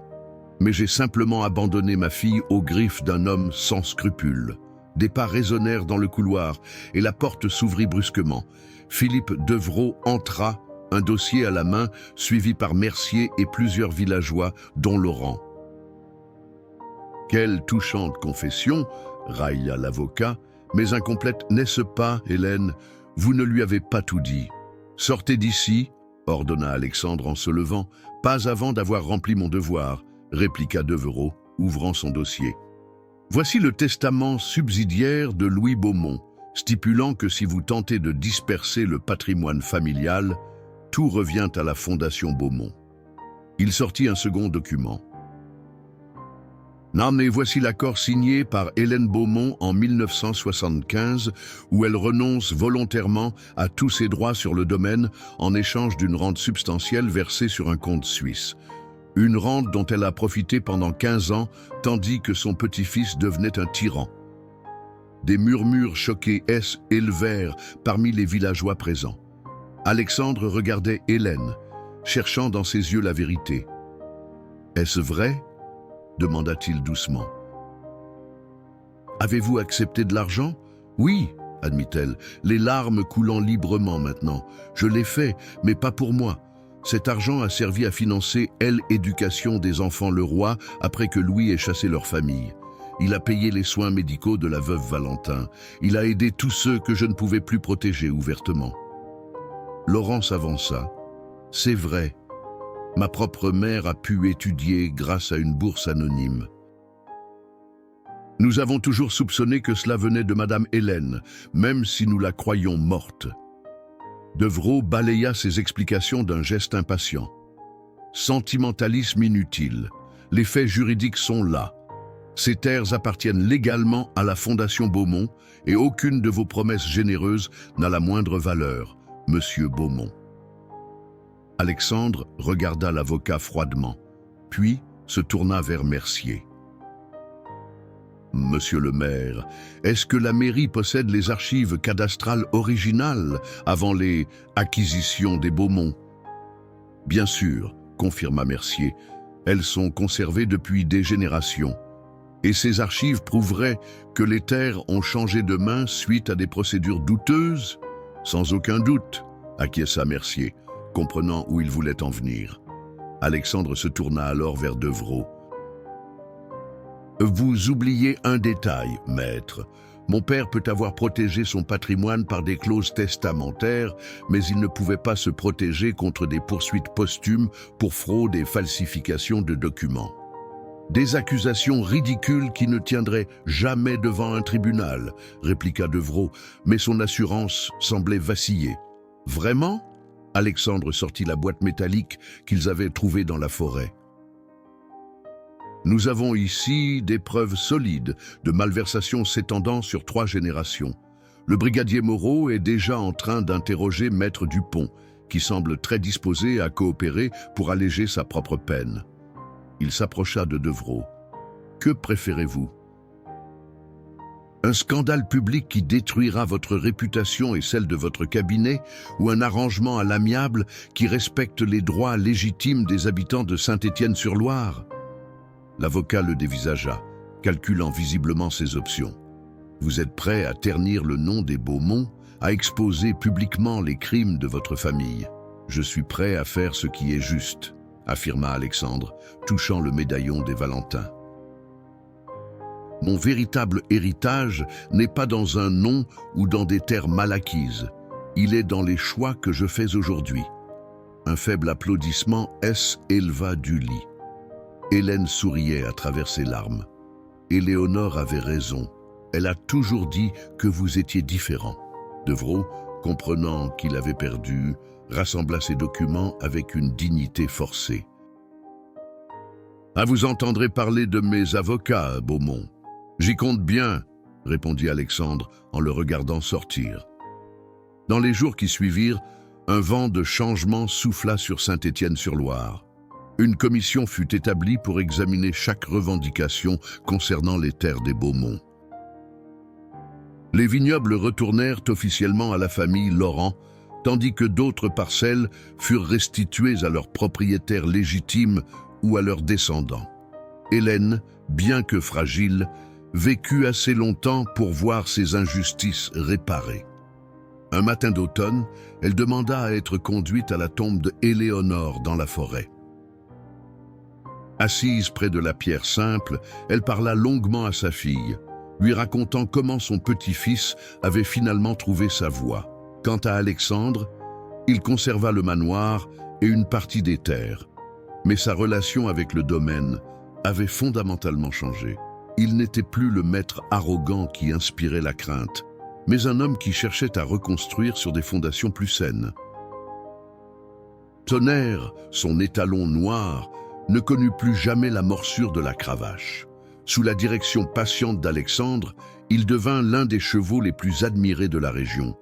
mais j'ai simplement abandonné ma fille aux griffes d'un homme sans scrupules. » Des pas résonnèrent dans le couloir, et la porte s'ouvrit brusquement. Philippe Deveraux entra, un dossier à la main, suivi par Mercier et plusieurs villageois, dont Laurent. « Quelle touchante confession !» railla l'avocat. « Mais incomplète, n'est-ce pas, Hélène? Vous ne lui avez pas tout dit. »« Sortez d'ici !» ordonna Alexandre en se levant. « Pas avant d'avoir rempli mon devoir » répliqua Deveraux, ouvrant son dossier. « Voici le testament subsidiaire de Louis Beaumont, stipulant que si vous tentez de disperser le patrimoine familial, tout revient à la Fondation Beaumont. » Il sortit un second document. « Non, mais voici l'accord signé par Hélène Beaumont en 1975, où elle renonce volontairement à tous ses droits sur le domaine en échange d'une rente substantielle versée sur un compte suisse. Une rente dont elle a profité pendant 15 ans, tandis que son petit-fils devenait un tyran. » Des murmures choqués s'élevèrent parmi les villageois présents. Alexandre regardait Hélène, cherchant dans ses yeux la vérité. « Est-ce vrai ?» demanda-t-il doucement. « Avez-vous accepté de l'argent ? » ?»« Oui, » admit-elle, les larmes coulant librement maintenant. « Je l'ai fait, mais pas pour moi. Cet argent a servi à financer l'éducation des enfants Leroy après que Louis ait chassé leur famille. Il a payé les soins médicaux de la veuve Valentin. Il a aidé tous ceux que je ne pouvais plus protéger ouvertement. » Laurent s'avança. « C'est vrai. Ma propre mère a pu étudier grâce à une bourse anonyme. Nous avons toujours soupçonné que cela venait de Madame Hélène, même si nous la croyions morte. » Deveraux balaya ses explications d'un geste impatient. « Sentimentalisme inutile. Les faits juridiques sont là. Ces terres appartiennent légalement à la Fondation Beaumont et aucune de vos promesses généreuses n'a la moindre valeur, Monsieur Beaumont. » Alexandre regarda l'avocat froidement, puis se tourna vers Mercier. « Monsieur le maire, est-ce que la mairie possède les archives cadastrales originales avant les acquisitions des Beaumont ?»« Bien sûr, » confirma Mercier, « elles sont conservées depuis des générations. Et ces archives prouveraient que les terres ont changé de main suite à des procédures douteuses ? Sans aucun doute, acquiesça Mercier, comprenant où il voulait en venir. Alexandre se tourna alors vers Deveraux. « Vous oubliez un détail, maître. Mon père peut avoir protégé son patrimoine par des clauses testamentaires, mais il ne pouvait pas se protéger contre des poursuites posthumes pour fraude et falsification de documents. Des accusations ridicules qui ne tiendraient jamais devant un tribunal, répliqua Devrault, mais son assurance semblait vaciller. Vraiment ? Alexandre sortit la boîte métallique qu'ils avaient trouvée dans la forêt. Nous avons ici des preuves solides de malversation s'étendant sur 3 générations. Le brigadier Moreau est déjà en train d'interroger Maître Dupont, qui semble très disposé à coopérer pour alléger sa propre peine. Il s'approcha de Devrault. Que préférez-vous ? Un scandale public qui détruira votre réputation et celle de votre cabinet, ou un arrangement à l'amiable qui respecte les droits légitimes des habitants de Saint-Étienne-sur-Loire ? L'avocat le dévisagea, calculant visiblement ses options. Vous êtes prêt à ternir le nom des Beaumont, à exposer publiquement les crimes de votre famille. Je suis prêt à faire ce qui est juste, affirma Alexandre, touchant le médaillon des Valentins. Mon véritable héritage n'est pas dans un nom ou dans des terres mal acquises. Il est dans les choix que je fais aujourd'hui. Un faible applaudissement éleva du lit. Hélène souriait à travers ses larmes. Éléonore avait raison. Elle a toujours dit que vous étiez différent. Devrault, comprenant qu'il avait perdu, rassembla ses documents avec une dignité forcée. « Ah, vous entendrez parler de mes avocats, Beaumont. J'y compte bien, » répondit Alexandre en le regardant sortir. Dans les jours qui suivirent, un vent de changement souffla sur Saint-Étienne-sur-Loire. Une commission fut établie pour examiner chaque revendication concernant les terres des Beaumont. Les vignobles retournèrent officiellement à la famille Laurent, tandis que d'autres parcelles furent restituées à leurs propriétaires légitimes ou à leurs descendants. Hélène, bien que fragile, vécut assez longtemps pour voir ses injustices réparées. Un matin d'automne, elle demanda à être conduite à la tombe de Éléonore dans la forêt. Assise près de la pierre simple, elle parla longuement à sa fille, lui racontant comment son petit-fils avait finalement trouvé sa voie. Quant à Alexandre, il conserva le manoir et une partie des terres. Mais sa relation avec le domaine avait fondamentalement changé. Il n'était plus le maître arrogant qui inspirait la crainte, mais un homme qui cherchait à reconstruire sur des fondations plus saines. Tonnerre, son étalon noir, ne connut plus jamais la morsure de la cravache. Sous la direction patiente d'Alexandre, il devint l'un des chevaux les plus admirés de la région,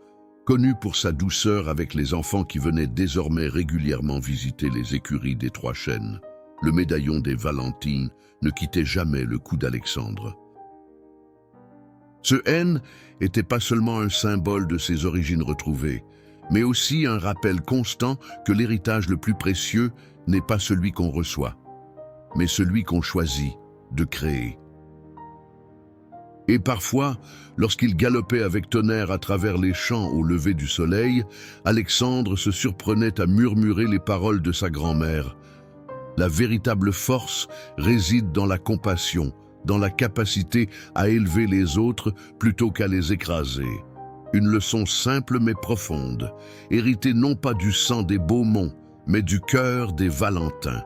connu pour sa douceur avec les enfants qui venaient désormais régulièrement visiter les écuries des Trois Chênes. Le médaillon des Valentines ne quittait jamais le cou d'Alexandre. Ce N était pas seulement un symbole de ses origines retrouvées, mais aussi un rappel constant que l'héritage le plus précieux n'est pas celui qu'on reçoit, mais celui qu'on choisit de créer. Et parfois, lorsqu'il galopait avec Tonnerre à travers les champs au lever du soleil, Alexandre se surprenait à murmurer les paroles de sa grand-mère. La véritable force réside dans la compassion, dans la capacité à élever les autres plutôt qu'à les écraser. Une leçon simple mais profonde, héritée non pas du sang des Beaumont, mais du cœur des Valentins.